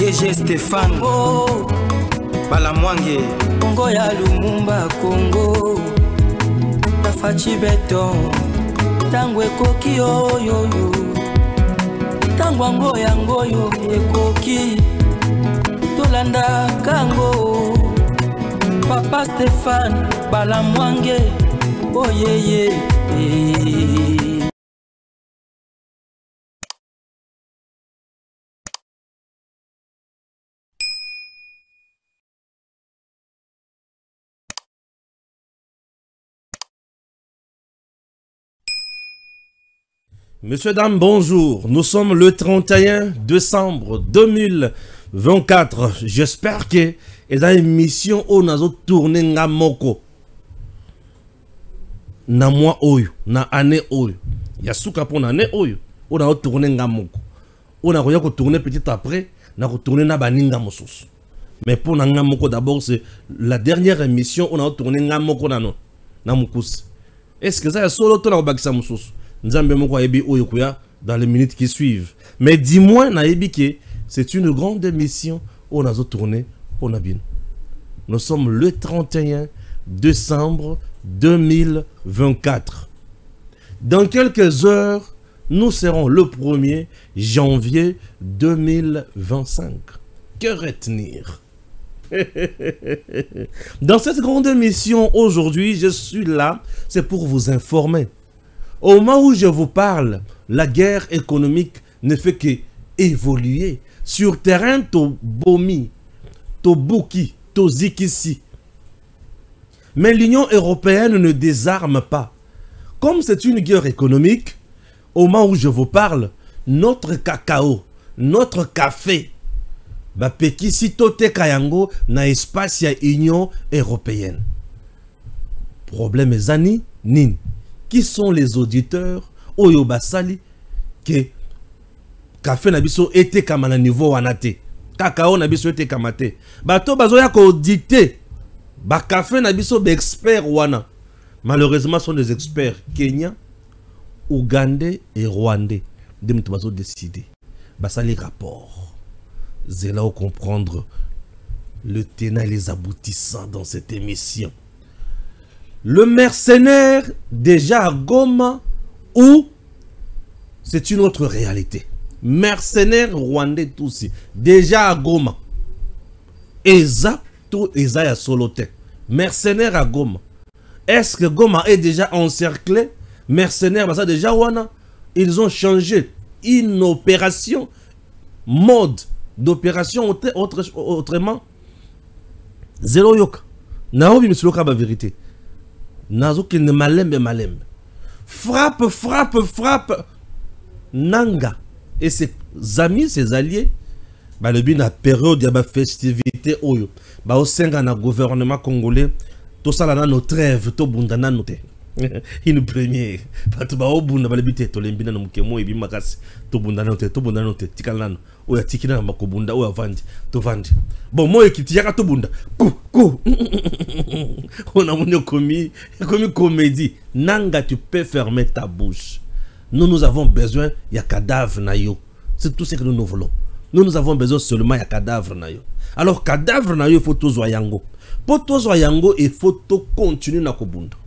DG Stéphane oh. Balamwange Congo ya Lumumba Congo Tafachi Beton Tangwe koki oyoyo Tangwango yango yo ekoki Tolanda kango Papa Stéphane Balamwange oh yeah. Messieurs, dames, bonjour. Nous sommes le 31 décembre 2024. J'espère que les émissions où nous avons tourné ngamoko na mois oyo, na année oyo. Yasuka pour année oyo, on a tourné ngamoko. On a tourné petit après, on a tourné na baninga mosusu. Mais pour ngamoko d'abord, c'est la dernière émission on a tourné ngamoko na non, na mukusi. Est-ce que ça est solo to na bakisa mosusu? Nzambe moko ayebi oyo kuya dans les minutes qui suivent. Mais dis-moi na yebi que c'est une grande émission on a tourné on a bien. Nous sommes le 31 décembre 2024. Dans quelques heures, nous serons le 1er janvier 2025. Que retenir? Dans cette grande émission aujourd'hui, je suis là, c'est pour vous informer. Au moment où je vous parle, la guerre économique ne fait que évoluer. Sur terrain, to bomi, to buki, to zikisi. Mais l'Union européenne ne désarme pas. Comme c'est une guerre économique, au moment où je vous parle, notre cacao, notre café, ba pekisi tote kayango na espace ya Union européenne. Problème zani nin. Qui sont les auditeurs oyo basali que café nabiso était comme à niveau wanate cacao nabiso était kamate bato bazoya ko auditer ba café nabiso be expert wana malheureusement sont des experts kenyans, ougandais et rwandais de mutu bazo décider basali rapport zela au comprendre le tenant et les aboutissants dans cette émission. Le mercenaire déjà à Goma ou c'est une autre réalité. Mercenaire rwandais tout aussi déjà à Goma. Eza tout Eza ya solote. Mercenaire à Goma. Est-ce que Goma est déjà encerclé? Mercenaire bah ça déjà wana. Ils ont changé une opération mode d'opération autrement. Zéro yoka. Naobi misuloka ba vérité. Nazo qui ne malembe. Frappe. Nanga. Et ses amis, ses alliés, bah le bin la période de la festivité oyo. Bah au sein na gouvernement congolais, tout ça là nos trêves, tout bundana note. Une première. Parce que au bunda ba lebite to lembina no mukemo ebi makasi. To bundana note tikalano. Oya tikina na makobunda oya vandi. To vandi. Bon moi ekiti yaka to bunda. On a mon commis comédie. Nanga, tu peux fermer ta bouche. Nous avons besoin, il y a cadavre nayo. C'est tout ce que nous voulons. Nous avons besoin seulement, il y a cadavre nayo. Alors, cadavre nayo, il faut tout zoyango. Pour tout zoyango, il faut tout continuer na kobunda.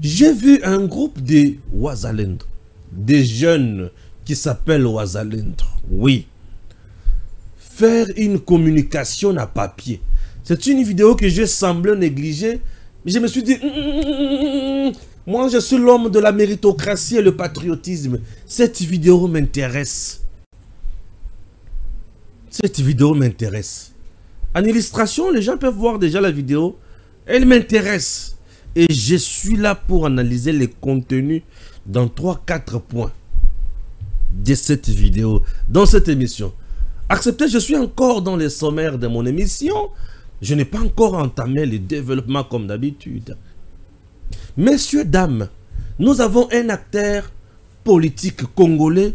J'ai vu un groupe de Wazalendo, des jeunes qui s'appellent Wazalendo. Oui. Faire une communication à papier. C'est une vidéo que j'ai semblé négliger. Mais je me suis dit, moi je suis l'homme de la méritocratie et le patriotisme. Cette vidéo m'intéresse. Cette vidéo m'intéresse. En illustration, les gens peuvent voir déjà la vidéo. Elle m'intéresse. Et je suis là pour analyser les contenus dans 3-4 points de cette vidéo, dans cette émission. Acceptez, je suis encore dans les sommaires de mon émission. Je n'ai pas encore entamé le développement comme d'habitude. Messieurs, dames, nous avons un acteur politique congolais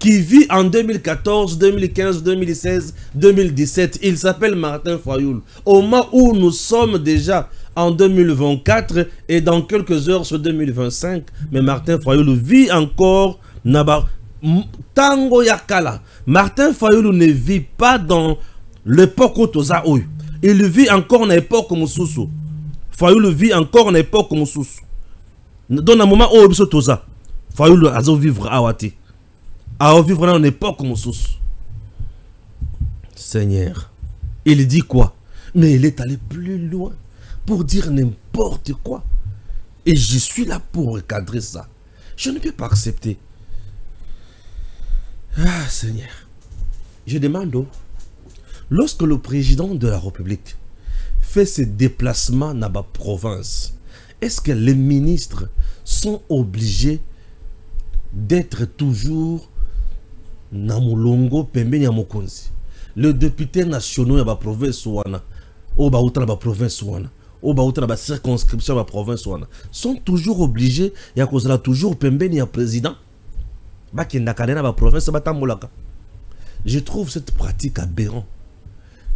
qui vit en 2014, 2015, 2016, 2017. Il s'appelle Martin Fayoulou. Au moment où nous sommes déjà en 2024 et dans quelques heures sur 2025, mais Martin Fayoulou vit encore Tango Yakala, Martin Fayulu ne vit pas dans l'époque Otoza Oyo. Il vit encore dans l'époque Moussousou. Fayulu vit encore dans l'époque Moussousou. Dans un moment où il Toza, Fayulu a vivre à Wati. A vivre dans l'époque Moussousou. Seigneur, il dit quoi? Mais il est allé plus loin pour dire n'importe quoi. Et je suis là pour recadrer ça. Je ne peux pas accepter. Ah, Seigneur. Je demande, lorsque le président de la République fait ses déplacements dans la province, est-ce que les ministres sont obligés d'être toujours dans Moulongo, Pembe, Nyamokonzi? Le député national de la province Ouana, ou la province Ouana, ou la circonscription de la province Ouana, sont toujours obligés, il y a toujours Pembe, ni président. Je trouve cette pratique aberrante.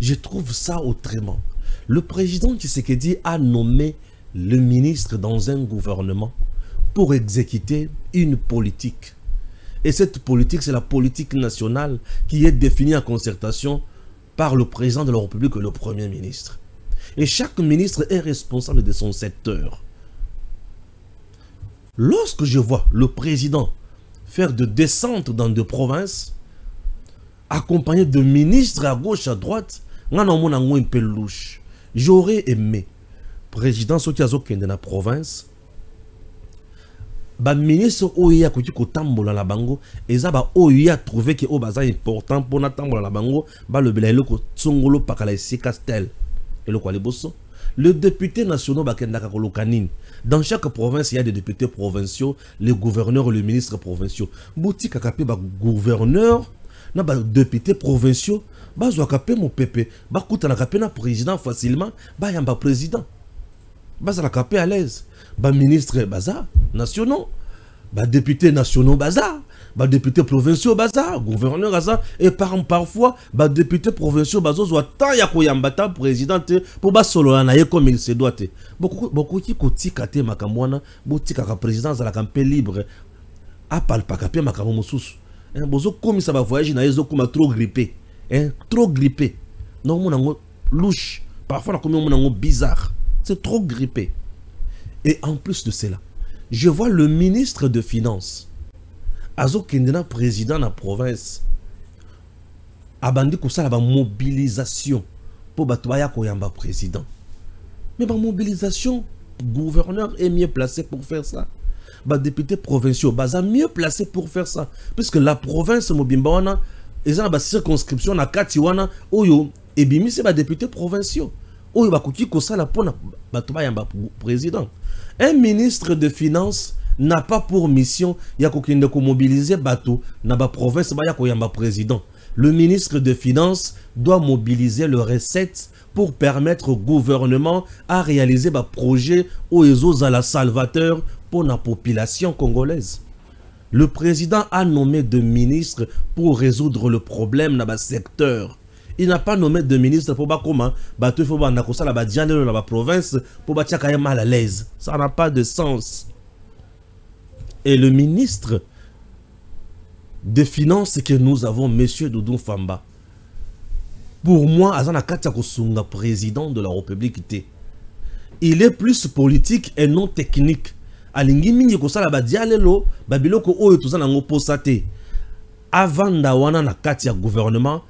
Je trouve ça autrement. Le président Tshisekedi a nommé le ministre dans un gouvernement pour exécuter une politique. Et cette politique, c'est la politique nationale qui est définie en concertation par le président de la République et le Premier ministre. Et chaque ministre est responsable de son secteur. Lorsque je vois le président faire de descente dans des provinces, accompagné de ministres à gauche, à droite, un peu louche. J'aurais aimé, président Sotiazo qui est dans la province, ba ministre oya ko tambola la bango eza ba oya trouvé que o baza important pour na tambola la bango ba le bela ko tsongolo pakala isi castel et le kwale bosso. Le député national bakendaka ko lokanine. Dans chaque province il y a des députés provinciaux, les gouverneurs, les ministres provinciaux. Bouti kakapé ba gouverneur na ba députés provinciaux ba zo kapé mon pépé ba kuta na kapé na président facilement ba yamba président. Baza la capé à l'aise. Ba ministre baza nationaux, ba députés nationaux baza, ba députés provinciaux baza, gouverneur baza et parfois ba députés provinciaux bazo zo tant ya ko yambata président pour ba solo na ye comme il se doit. Beaucoup qui kotika te makamwana, botika ka président za la campé libre a palpa kapé makamo mususu. Bozo comme ça va voyager na yezo kuma trop grippé, trop grippé. Non mon louche, parfois na comme mon bizarre. C'est trop grippé. Et en plus de cela, je vois le ministre de Finances, Azo Kendena, président de la province, abandi ko sala ba mobilisation pour batouaya koyamba président. Mais ba mobilisation, gouverneur est mieux placé pour faire ça. Ba député provinciaux, baza mieux placé pour faire ça. Puisque la province Mobimbawana, ils ont ba circonscription na Katiwana, oyo, et bimi c'est ba député provinciaux. Président. Un ministre de Finances n'a pas pour mission de mobiliser bateau na ba province président. Le ministre de Finances doit mobiliser les recettes pour permettre au gouvernement à réaliser des projets aux à la salvateur pour la population congolaise. Le président a nommé des ministres pour résoudre le problème dans le secteur. Il n'a pas nommé de ministre pour comment bateau faut ba nakosa la ba diale dans la province pour ba tia kaya mal à l'aise. Ça n'a pas de sens. Et le ministre des Finances que nous avons, monsieur Doudou Famba, pour moi, Azana Katia Kosunga, président de la République, il est plus politique et non technique. Alingi mingi kosa la ba diale lo babiloko oyo tozana ngo posate. Avant d'awana na Katia gouvernement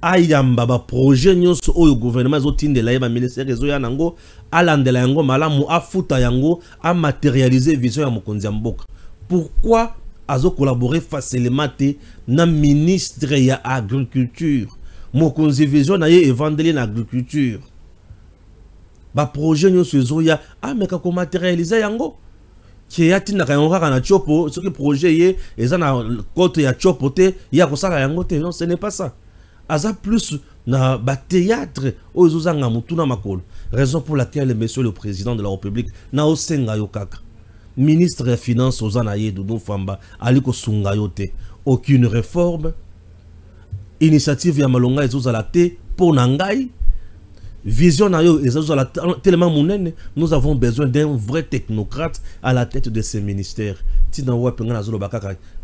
ayamba ba projet nyonso oyo gouvernement zotindela ye ba ministère ezo ya nango alandela yango malamu afuta yango a matérialiser vision ya mokonzi ya mboka. Pourquoi azo collaborer facilement te na ministre ya agriculture mokonzi vision na ye evangeli na agriculture ba projet nyonso ezo ya ameka ko matérialiser yango qui a tina kayonga na chopo ce que projet ye eza na côté ya chopo te ya ko sala yango te. Non, ce n'est pas ça. Aza plus na ba théâtre ozozanga mutuna makolo. Raison pour laquelle monsieur le président de la République na osenga yokaka ministre des Finances ozana ye Doudou Famba aliko sunga yote. Aucune réforme, initiative ya malonga ezozala te pour nangai Vision tellement monene, nous avons besoin d'un vrai technocrate à la tête de ces ministères.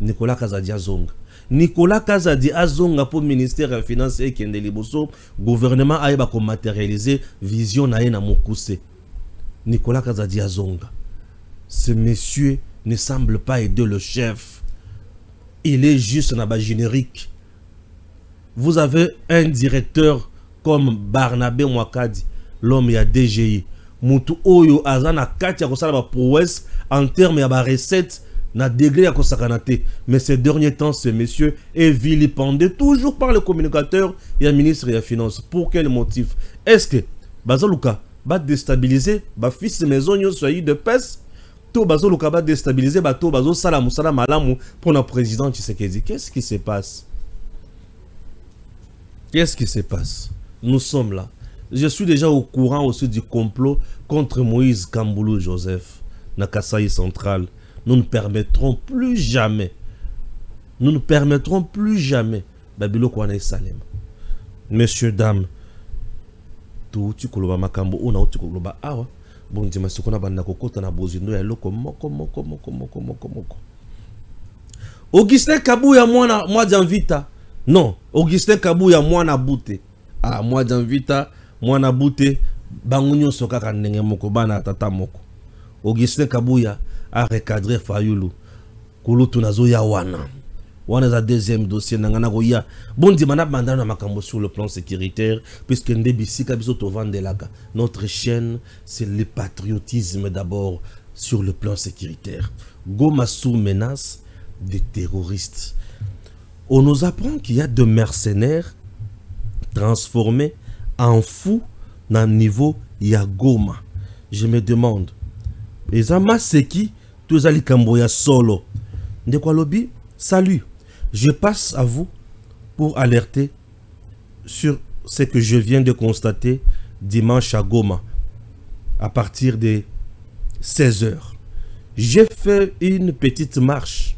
Nicolas Kazadi Azonga. Nicolas Kazadi Azonga pour ministère des Finances et Kendeliboso, gouvernement aïba ko matérialiser vision na na mokuse. Nicolas Kazadi Azonga. Ce monsieur ne semble pas aider le chef. Il est juste un bas générique. Vous avez un directeur comme Barnabé Mwakadi, l'homme y a DGI. Moutou Oyo Azana Katia Kosala prouesse en termes de recettes na degré à Kosakanate. Mais ces derniers temps, ce monsieur est vilipendé toujours par le communicateur et le ministre des Finances. Pour quel motif? Est-ce que Bazaluka va déstabiliser ba fils de maison yo soyi de pes? To Bazaluka va déstabiliser ba to Bazo Salamou Salam Malamu pour le président Tshisekedi. Qu'est-ce qui se passe? Qu'est-ce qui se passe? Nous sommes là. Je suis déjà au courant aussi du complot contre Moïse Kamboulou Joseph, na Kasaï central. Nous ne permettrons plus jamais, Babilo Kouane Salem. Messieurs, dames, tout tu koloba makambo, on a tu koloba awa. Bon, dis-moi ce qu'on a banda kokota na bozino ya loko moko. Augustin Kabouya moi d'envita. Non, Augustin Kabouya moi na boute. Ah, moi d'envita, moi na boute, bangunyo soka kanenge moko bana tata moko. Augustin Kabouya a recadré Fayoulou. Kouloutou nazo ya wana. Wana za deuxième dossier nangana goya. Bon di manab mandana makambo sur le plan sécuritaire puisque ndebisika biso to vandelaka. Notre chaîne, c'est le patriotisme d'abord sur le plan sécuritaire. Goma sous menace des terroristes. On nous apprend qu'il y a de mercenaires transformés en fous dans le niveau Yagoma. Je me demande, les amas c'est qui? Tous ali Kamboya solo. Ndekwa lobi, salut. Je passe à vous pour alerter sur ce que je viens de constater dimanche à Goma à partir de 16 h. J'ai fait une petite marche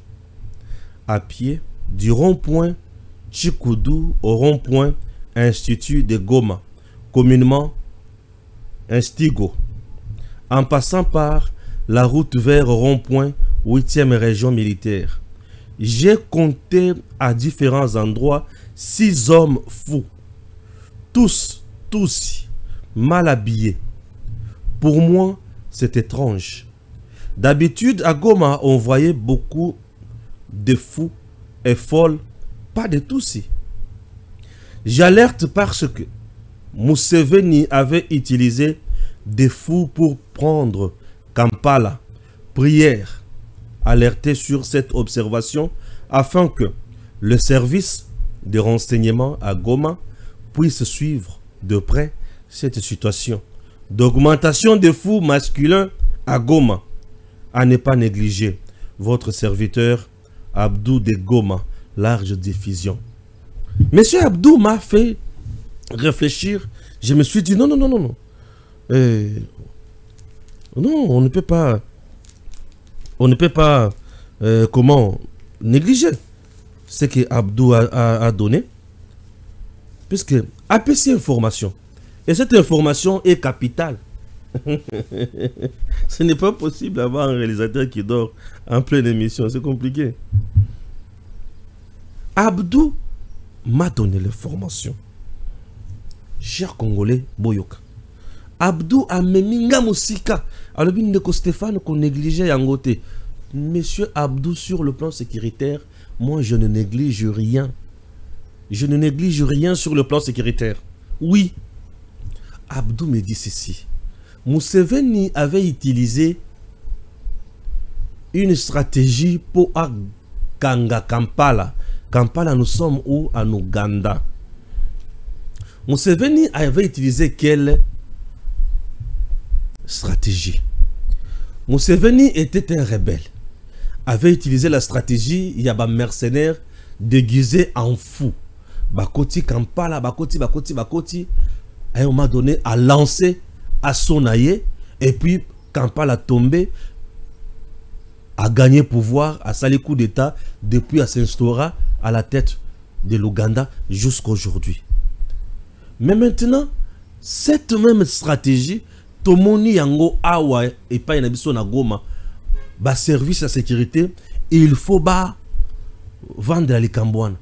à pied du rond-point Chikoudou au rond-point Institut de Goma, communément Instigo, en passant par la route vers rond-point 8e région militaire. J'ai compté à différents endroits 6 hommes fous, tous mal habillés. Pour moi, c'est étrange. D'habitude, à Goma, on voyait beaucoup de fous et folles, pas de tous. J'alerte parce que Museveni avait utilisé des fous pour prendre Kampala. Prière. Alerter sur cette observation afin que le service de renseignement à Goma puisse suivre de près cette situation d'augmentation des fous masculins à Goma. À ne pas négliger. Votre serviteur Abdou de Goma, large diffusion. Monsieur Abdou m'a fait réfléchir. Je me suis dit non. Non, on ne peut pas. On ne peut pas comment négliger ce que Abdou a donné, puisque APC information, et cette information est capitale. Ce n'est pas possible d'avoir un réalisateur qui dort en pleine émission, c'est compliqué. Abdou m'a donné l'information. Cher Congolais, Boyoka. Abdou a meminga musika. Alors, Stéphane qu'on négligeait Yangote. Monsieur Abdou, sur le plan sécuritaire, moi je ne néglige rien. Je ne néglige rien sur le plan sécuritaire. Oui. Abdou me dit ceci. Museveni avait utilisé une stratégie pour Kanga Kampala. Kampala, nous sommes où? En Ouganda. Museveni avait utilisé quelle stratégie? Museveni était un rebelle. Avait utilisé la stratégie, il y a des mercenaires déguisés en fous. Bakoti Kampala, Bakoti. À un moment donné, a lancé à Sonaye, et puis Kampala a tombé, a gagné pouvoir, a sali coup d'état, depuis à s'instaura à la tête de l'Ouganda jusqu'à aujourd'hui. Mais maintenant, Cette même stratégie, tomoni yango awa et pas na biso na Goma, ba service à sécurité, il faut vendre à l'Ikambouane.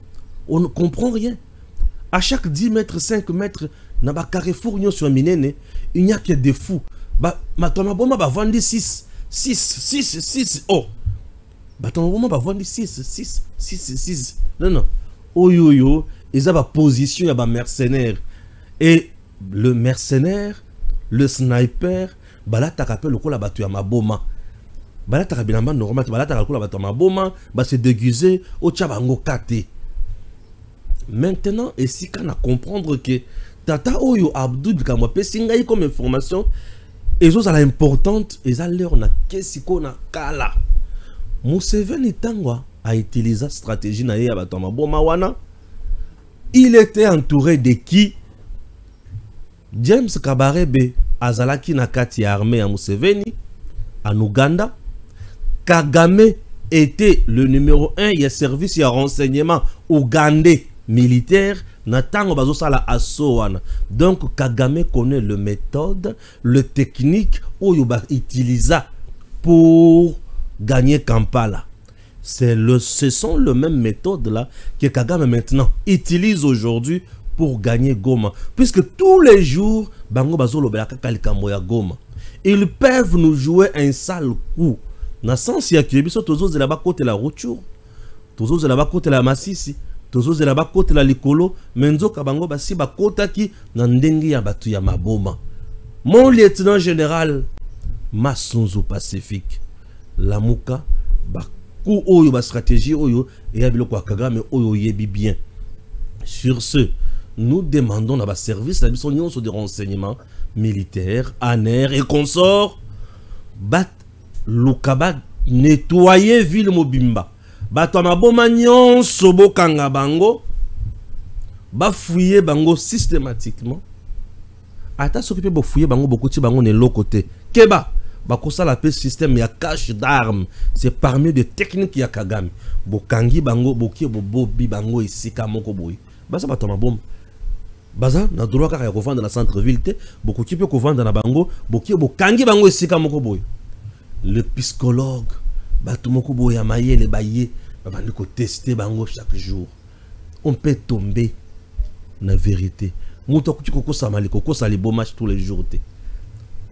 On ne comprend rien. À chaque 10 mètres, 5 mètres, na ba carrefour nyo sur Minene, il n'y a que des fous. Ma tomaboma ba vendre 6. Oh. Ba tomaboma ba vendre 6. Non. Oyoyo, ils ont ba position, il y a ba mercenaire. Et le mercenaire, le sniper, là tu rappelles le coup la battu à ma boma. Là tu rappelles normal, là tu rappelles la battu à ma boma, se déguiser au tchabango kate. Maintenant, et si qu'on a comprendre que Tata Oyo Abdou Kamwa Pessingaï comme information, et ça la importante, et ça l'air on a qu'est-ce qu'on a kala. Museveni Tangwa a utilisé la stratégie na ya battu à ma boma wana. Il était entouré de qui? James Kabarebe azalaki na kati ya armée ya Museveni en Ouganda. Kagame était le numéro 1 ya service ya renseignement ougandais militaire na tango bazosala asowana. Donc Kagame connaît le méthode, le technique oyo ba utilisa pour gagner Kampala. Ce sont le même méthode là que Kagame maintenant utilise aujourd'hui pour gagner Goma. Puisque tous les jours, Bango Bazolo Belaka Goma. Ils peuvent nous jouer un sale coup. Dans le sens, il y a qui sont tous de là-bas côté la Routchour, tous de là-bas côté la Massissi, tous de là-bas côté la Likolo, Menzo Kabango Bassi Bakota qui n'endengi ya batu ya Maboma. Mon lieutenant général, Masunzu Pacifique, Lamuka, Bakou Oyo, ba stratégie Oyo, et Yabilo Kagame Oyo Yebi bien. Sur ce, nous demandons à la service de renseignement militaire, ANR et consorts, bat Lukaba nettoyer ville Mobimba. Batama bomagnon sobo kanga bango, ba fouiller bango systématiquement. Ata s'occuper de fouiller bango beaucoup de bango ne l'autre côté. Keba, bakosa la paix système ya cache d'armes. C'est parmi des techniques ya Kagame. Bokangi bango boki bobi bango ici kamoko boy. Basa batama bombe. Baza na droit ka vendre dans la centre-ville te beaucoup qui peut vendre dans bango boki bokangi bango esika moko boy. Le psychologue batu moko boy amaye le baye bandi ko tester bango chaque jour. On peut tomber na vérité. Muto ko koko samali koko sali bon match tous les jours te.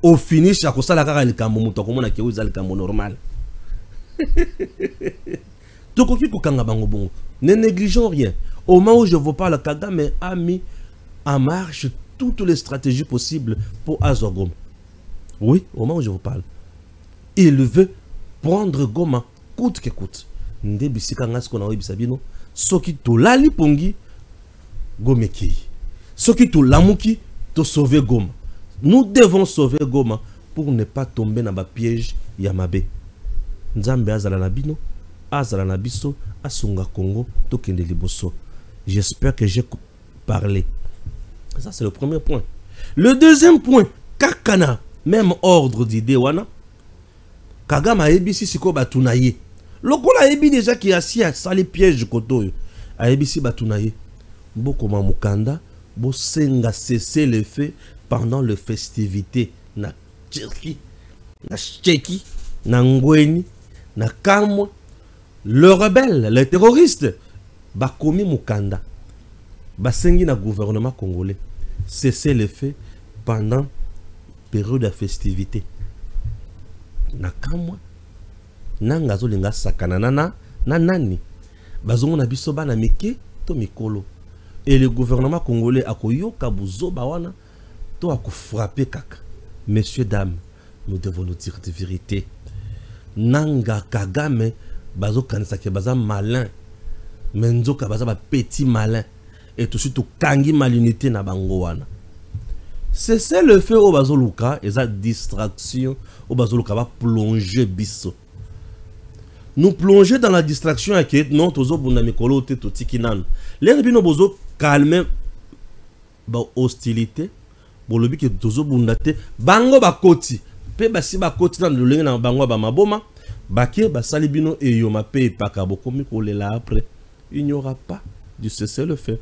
Au finish akosala kaka le kambo muto ko mona ke uzali kambo normal. Toko ki ko kanga bango bongo. Ne négligeons rien. Au moment où je vous parle, Kagame a mis en marche toutes les stratégies possibles pour Azogoma. Oui, au moment où je vous parle. Il veut prendre Goma coûte que coûte. Ndebisika ngas kona webisabino. Soki to lali pongi Gomeki. Soki to lamuki to sauver Goma. Nous devons sauver Goma pour ne pas tomber dans le piège Yamabe. Nzambe azala na bino, azala na biso, asunga Congo, tokende liboso. J'espère que j'ai parlé. Ça, c'est le premier point. Le deuxième point, Kakana, même ordre d'idée, wana. Kagame a ebisi siko batunaye. Lokola ebi déjà qui assis à sali piège koto. A ebisi batunaye. Boko mamukanda, bo senga cesser les faits pendant les festivités na Tcheki, na Tcheki, na Ngweni, na Kamwa. Le rebelle, les terroristes, bakomi mukanda. Basengi na gouvernement congolais cesser les faits pendant période de festivité. Nakamwa nangazo linga sakana na nani bazongo na biso bana mike to mikolo et le gouvernement congolais akoyoka buzoba wana to akofrapper kaka. Messieurs dames, nous devons nous dire de vérité. Nanga Kagame bazo kanisa ke baza malin menzoka baza ba petit malin et tout surtout kangi malinité na bango wana. C'est le fait au bazoluka et sa distraction au bazoluka va plonger biso. Nous plonger dans la distraction avec non tozo bunda mikolo te to tikinan. Les bino bozo calmer ba hostilité bo lobi ke tozo bunda te bango ba koti pe basi ba koti dans le lenge na bango ba maboma baké ba salibino et yo ma pe paka bo komi ko le là après il n'y aura pas du cessez le feu.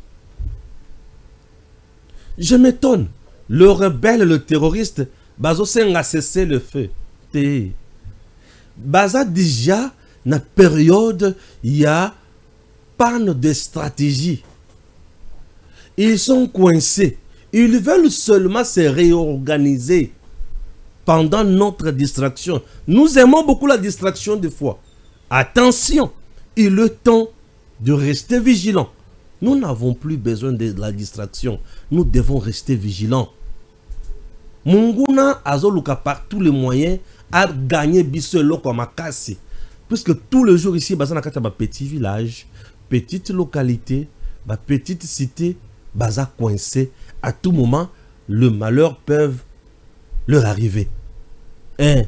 Je m'étonne. le rebelle, le terroriste, bazo senga cesser le feu. Baza déjà na période il y a panne de stratégie. Ils sont coincés. Ils veulent seulement se réorganiser pendant notre distraction. Nous aimons beaucoup la distraction des fois. Attention, il est le temps de rester vigilant. Nous n'avons plus besoin de la distraction. Nous devons rester vigilants. Munguna azoluka par tous les moyens à gagner biselo comme Makasi. Puisque tous les jours ici, baza nakata ba petit village, petite localité, ba petite cité, baza coincé. À tout moment, le malheur peut leur arriver. Hein?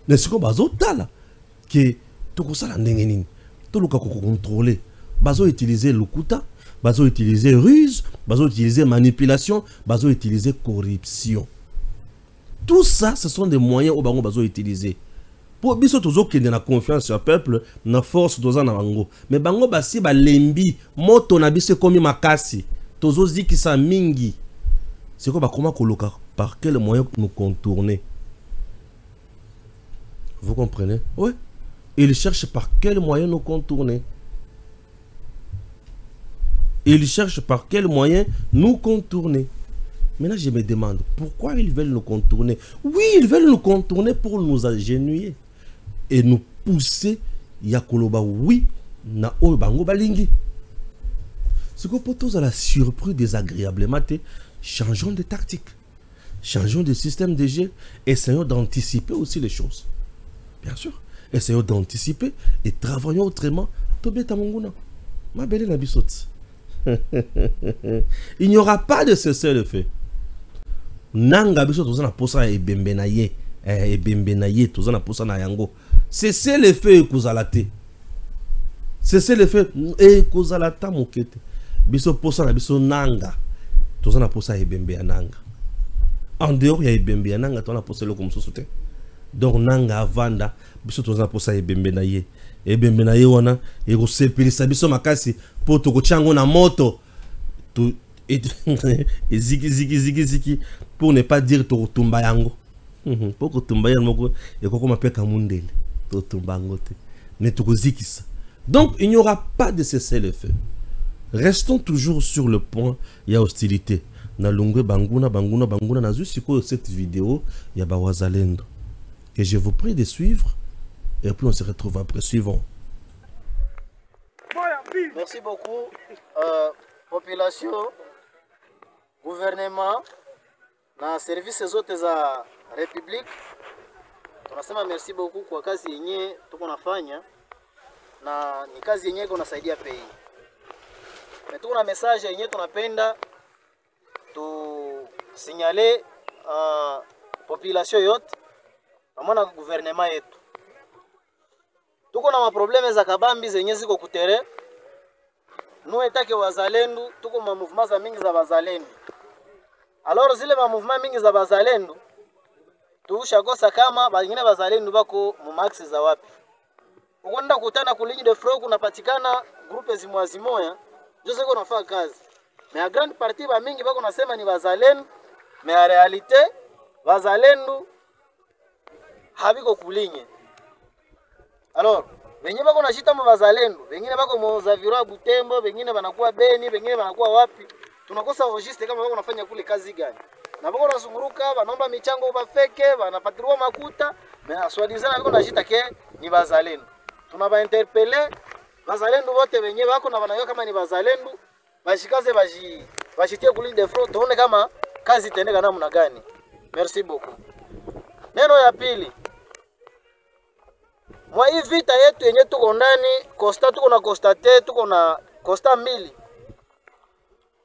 N'est-ce que bazo tala que tout ça la ndengenine, tout le cas contrôler. Bazo utiliser le kuta, bazo utiliser ruse, bazo utiliser manipulation, bazo utiliser corruption. Tout ça, ce sont des moyens où bango bazo utiliser. Pour biso tozo kende na confiance sur le peuple, na force toza na bango. Mais bango basi ba lembi, moto na biso komi makasi, tozo ziki sa mingi. C'est quoi ba comment koloka par quel moyen nous contourner? Vous comprenez? Oui. Il cherche par quel moyen nous contourner. Ils cherchent par quel moyen nous contourner. Maintenant, je me demande, pourquoi ils veulent nous contourner? Oui, ils veulent nous contourner pour nous agenouiller. Et nous pousser, yakoloba, oui, na obango balingi. Ce que pour tous à la surprise désagréablement, changeons de tactique. Changeons de système de jeu. Essayons d'anticiper aussi les choses. Bien sûr. Essayons d'anticiper et travaillons autrement. Ma belle Nabisot. Il n'y aura pas de cessez-le-feu. Nanga biso tozana posa e bembenaye e bembenaye tozana posa na yango. Cessez-le-feu ekuzalate. Cessez-le-feu ekuzalata mokete. Biso posa na biso nanga. Tozana posa e bembe nanga. En dehors ya e bembe nanga tozana posa le comme soute. Donc nanga avanda biso tozana posa e bembenaye. E bembenaye wana e ko sepelisa biso makasi po to ko chango na moto. Et ziki pour ne pas dire to tumba yango. Pour que tumba yango et ko ma pe kamundele to tumba ngote. Ne to zikisa. Donc il n'y aura pas de cessez-le-feu. Restons toujours sur le point, il y a hostilité. Na lungwe banguna na jusqu'au cette vidéo, il y a Bawazalendo. Et je vous prie de suivre et puis on se retrouve après suivant. Merci beaucoup. Population, gouvernement, na services zote za République. Tunasema merci beaucoup kwa kazi yenye tuko nafanya na ni kazi yenye iko nasaidia pays. Na tuko na message yenye tunapenda tu signaler population yote pamoja na gouvernement yetu. Tuko na maprobleme za kabambi zenye ziko kutere. Nous etake wazalendo tuko ma mouvement za mingi za wazalendo. Alors zile ma mouvement mingi za wazalendo tushakosa kama bangine wazalendo bako mu max za wapi. Ukwenda kutana ku ligne de front kunapatikana groupe zimoya je sais qu'on a fait kazi. Mais la grande partie ba mingi bako nasema ni wazalendo, mais en réalité wazalendo habiko kulinye. Alors wenye bako nashita mvazalendo, wengine bako mozavira Butembo, wengine banakuwa Beni, wengine banakuwa wapi. Tunakosa registre kama bako nafanya kule kazi gani. Na bako nazunguruka, banaomba michango bafeke, banapatiriwa makuta, mais soi-disant bako nashita ke ni bazalendo. Tunaba interpeller bazalendo wote wenye bako na banayo kama ni bazalendo, bashikaze bashitie kule de front, tuone kama kazi itendeka namna gani. Merci beaucoup. Neno ya pili. Mwa hii vita yetu yenye tuko ndani, tuko na constate, tuko na constat mbili.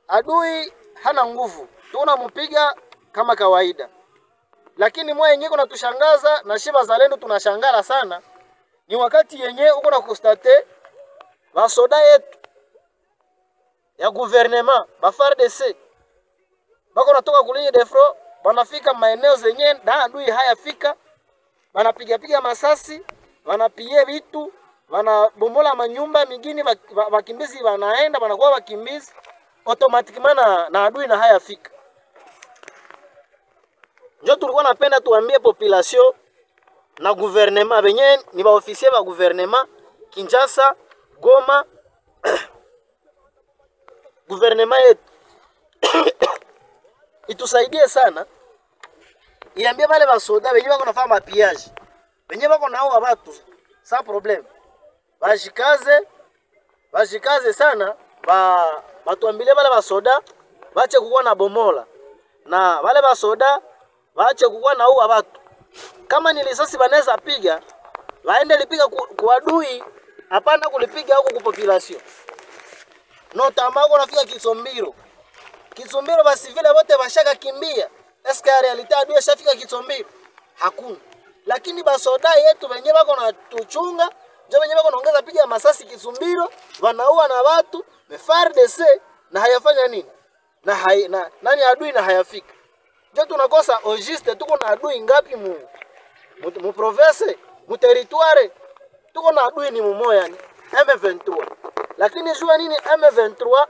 Adui hana nguvu, tunampiga kama kawaida. Lakini mwa yenye kuna tushangaza na shiba zalendo tunashangala sana. Ni wakati yenye uko na constate basoda yetu ya gouvernement, ba FARDC. Bako natoka kulinye defro, banafika maeneo zenye na adui hayafika, banapiga masasi. Wanapie vitu, wanabomola manyumba mingine, wakimbizi wanaenda, wanakuwa wakimbizi, automatiquement na adui na hayafika. Njo tulikuwa napenda tuambie population na gouvernement benye ni ba officier ba gouvernement Kinshasa, Goma, gouvernement yetu itusaidie sana, iambie wale basoda benye bako nafanya mapiage, benye bako naua watu sans problème, bashikaze sana, batuambile wale basoda bache kukuwa na bomola, na wale basoda bache kukuwa naua watu. Kama ni risasi banaweza piga, waende lipiga kwa adui, hapana kulipiga huko kwa population. No tamako nafika Kitsombiro basi vile wote bashaka kimbia. Eske ya realite adui shafika Kitsombiro? Hakuna. Lakini basoda yetu wenyewe bako na tuchunga, ndio wenyewe bako naongeza piga masasi Kitsombiro, wanaua na watu, FARDC na hayafanya nini? Na nani adui na hayafika. Ndio tunakosa ogiste, tuko na adui ngapi mu province, mu territoire? Tuko na adui ni mumoya ni M23. Lakini jua nini M23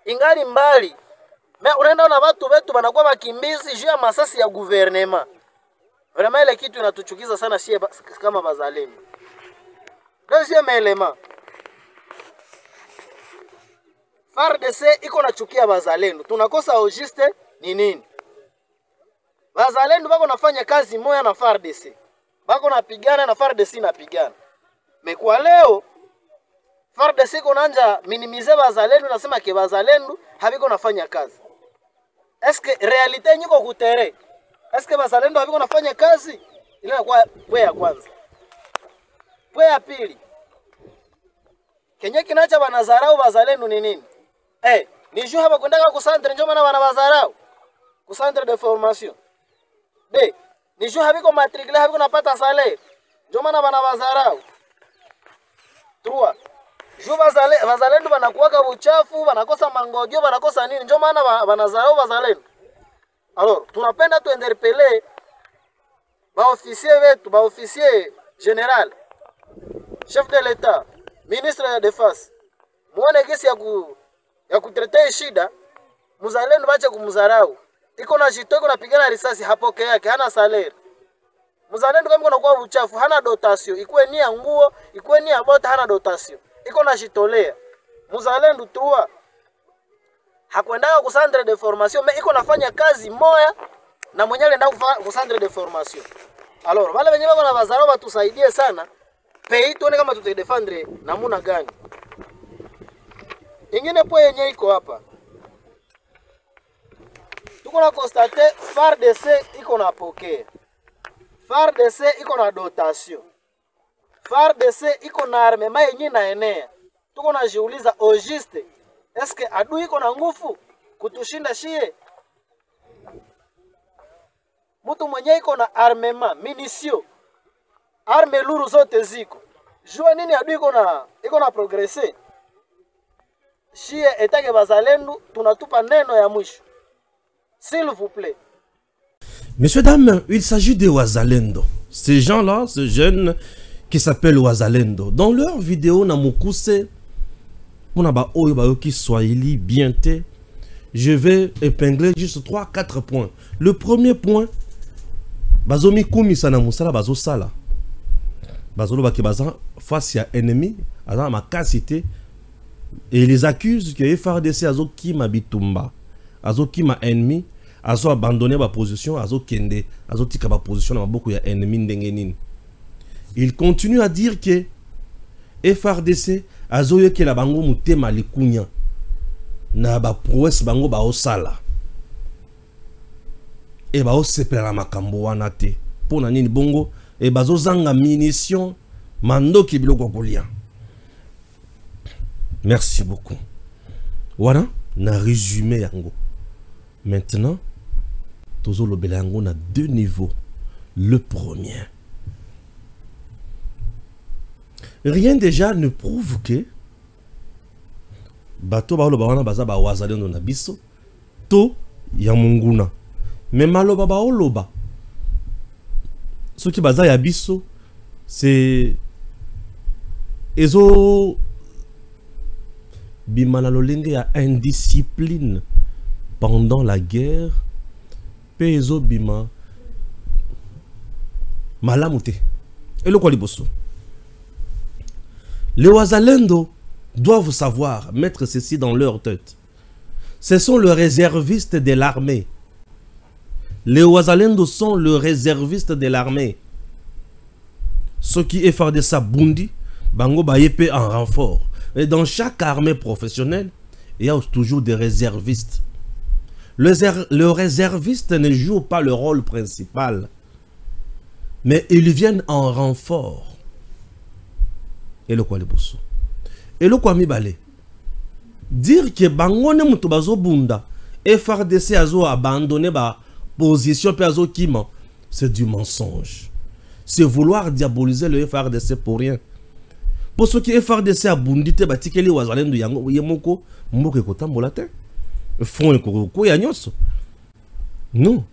ingali mbali. Unaenda na watu wetu wanakuwa makimbizi juu ya masasi ya gouvernement. Vraiment ile kitu inatuchukiza sana sie kama bazalendo. Deuxième element. FARDC iko nachukia bazalendo. Tunakosa ogiste ni nini? Bazalendo bako nafanya kazi moja na FARDC. Bako napigana na FARDC napigana. Mekwa leo FARDC konanja minimize bazalendo, nasema ke bazalendo habiko nafanya kazi. Eske realite nyiko kutere? Eske bazalendo habiko nafanya kazi? Ile kwa pwe ya kwanza. Pwe ya pili. Kenye kinacha banazarau bazalendo ni nini? Ni juu hapa kwendaka ku centre ndio maana banabazarau. Ku centre de formation. Ni juu habiko matricule habiko napata salaire. Ndio maana banabazarau. 3. Juu bazalendo banakuwaka uchafu, banakosa mangojo, banakosa nini? Ndio maana banazarau bazalendo. Alors, tunapenda tu interpeller ba officier wetu, ba officier général, chef de l'État, ministre de la Défense. Muone kesi ya kutetea shida, mzalendo bache kumzarau. Iko na jito, iko napigana risasi hapoke yake, hana salaire. Mzalendo kama unakuwa uchafu, hana dotation, ikuwe ni ya nguo, ikuwe ni ya bota, hana dotation. Iko na jitolea. Mzalendo tu hakwendaka ku centre de formation, mais iko nafanya kazi moya na mwenye alienda ku centre de formation. Alors, wale wenyewe wana bazaro batusaidie sana. Pei tuone kama tutadefendre namuna gani. Ingine po yenye iko hapa. Tuko na constate FARDC iko na pokea. FARDC iko na dotation. FARDC iko na armement yenye na enea. Tuko na jiuliza ogiste, eske adui iko na nguvu kutushinda shie? Mtu mwenye iko na armement, munition, arme luru zote ziko. Jua nini adui iko na progresser? Shie etake bazalendo tunatupa neno ya mwisho. S'il vous plaît. Messieurs, dames, il s'agit de Wazalendo. Ces gens-là, ces jeunes qui s'appellent Wazalendo. Dans leur vidéo, Namukuse, je vais épingler juste 3-4 points. Le premier point, Bazomi Koumi Sanamusala Bazo Sala. Bazolo Bakibazan, face à ennemi, à ma cité, et ils accusent que FARDC Azo Kima Bitumba, Azo Kima ennemi, Azo abandonné ma position, Azo Kende, Azo Tika ma position, beaucoup ya ennemi Ndengenin. Il continue à dire que FARDC Azo Yoke la bango mutema likunya na ba prouesse bango ba osala e ba osepela la makambo wana te pona nini bongo e bazo zanga munition mandoki biloko kolia. Merci beaucoup. Voilà, na résumé yango. Maintenant, tozo lobela yango na deux niveaux. Le premier, rien déjà ne prouve que bato ba loba wana baza ba wazalendo na biso to ya munguna. Mais maloba ba oloba soki baza ya biso c'est ezo bimana lolenge ya indiscipline pendant la guerre Pezo bima malamute. Et le quoi liboso. Les Wazalendo doivent savoir mettre ceci dans leur tête. Ce sont les réservistes de l'armée. Les Wazalendo sont les réservistes de l'armée. Ce qui est faire de ça Bundi, Bango Bayepe en renfort. Et dans chaque armée professionnelle, il y a toujours des réservistes. Le réserviste ne joue pas le rôle principal, mais ils viennent en renfort. Et le quoi les bosso. Et le quoi mi balé. Dire que Bango ne mutubazo bunda et FARDC azo abandonné ba position pe azo kima, c'est du mensonge. C'est vouloir diaboliser le FARDC pour rien. Pour ce qui est FARDC a bundite batikeli Wazalendo yango yemoko moko kotambola te. Front ekoko ya nyonso. Non.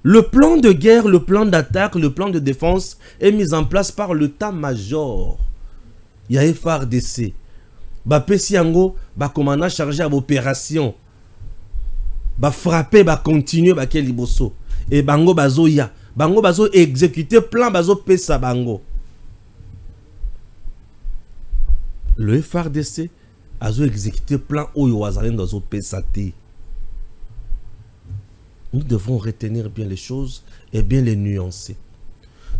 Le plan de guerre, le plan d'attaque, le plan de défense est mis en place par l'état-major. Il y a FARDC. Ba pesi yango ba commandant chargé à l'opération. Ba frapper, ba continuer ba keli bosso. Et bango bazo ya. Bango bazo exécuter plan bazo pesa bango. Le FARDC a exécuté plan oyo Wazalendo zo pesa te. Nous devons retenir bien les choses et bien les nuancer.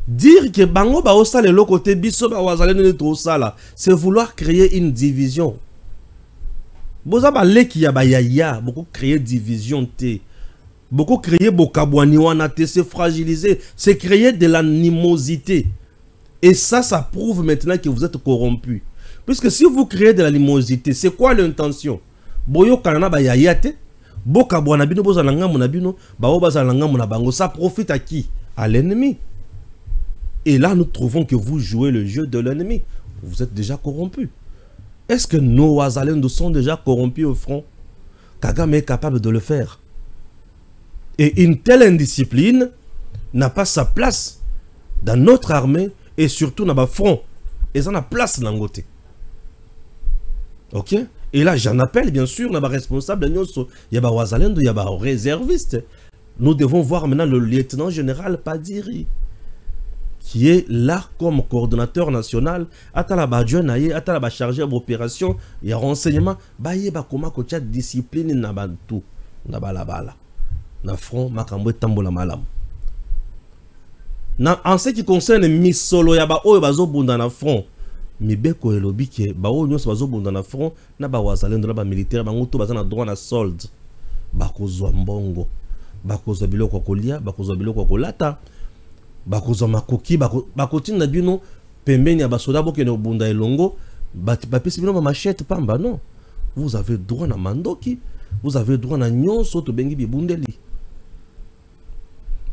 Dire que bango ba osala le côté biso ba Wazalendo ne to sala, c'est vouloir créer une division. Boza ba leki ya ba yaya, beaucoup créer division te. Beaucoup créer bokabwani wana te, c'est fragiliser, c'est créer de l'animosité. Et ça prouve maintenant que vous êtes corrompu. Puisque si vous créez de l'animosité, c'est quoi l'intention? Boyo kanana ba yaya te, bokabwana bino bozalanga mona bino, ba obazalanga mona bango, ça profite à qui? À l'ennemi. Et là, nous trouvons que vous jouez le jeu de l'ennemi. Vous êtes déjà corrompu. Est-ce que nos Wazalendo sont déjà corrompus au front? Kagame est capable de le faire. Et une telle indiscipline n'a pas sa place dans notre armée et surtout dans le front. Et ça n'a place dans le côté. Ok? Et là, j'en appelle bien sûr, on a responsable, il y a Wazalendo, il y a réserviste. Nous devons voir maintenant le lieutenant général Padiri, qui est là comme coordonnateur national, Atalaba Djonaye, Atalaba chargé d'opération, il y a renseignement, Baye Bakoma Kocha discipline Nabantu, Nabalabala, na front, Makambo Tambola Malam. En ce qui concerne Misolo, Yaba Oyo Bunda na front, Mibeko elobi ke ba o nyonso bazo bunda na front na ba Wazalendo na ba militaire ba ngoto baza na droit na solde bakozwa mbongo bakozwa biloko kolia bakozwa biloko kolata bakozwa makoki bakotina bino pembeni ya basoda bokene bunda elongo bapesi bino ba machette pamba. Non, vous avez droit na mandoki, vous avez droit na nyonso to bengi bibundeli.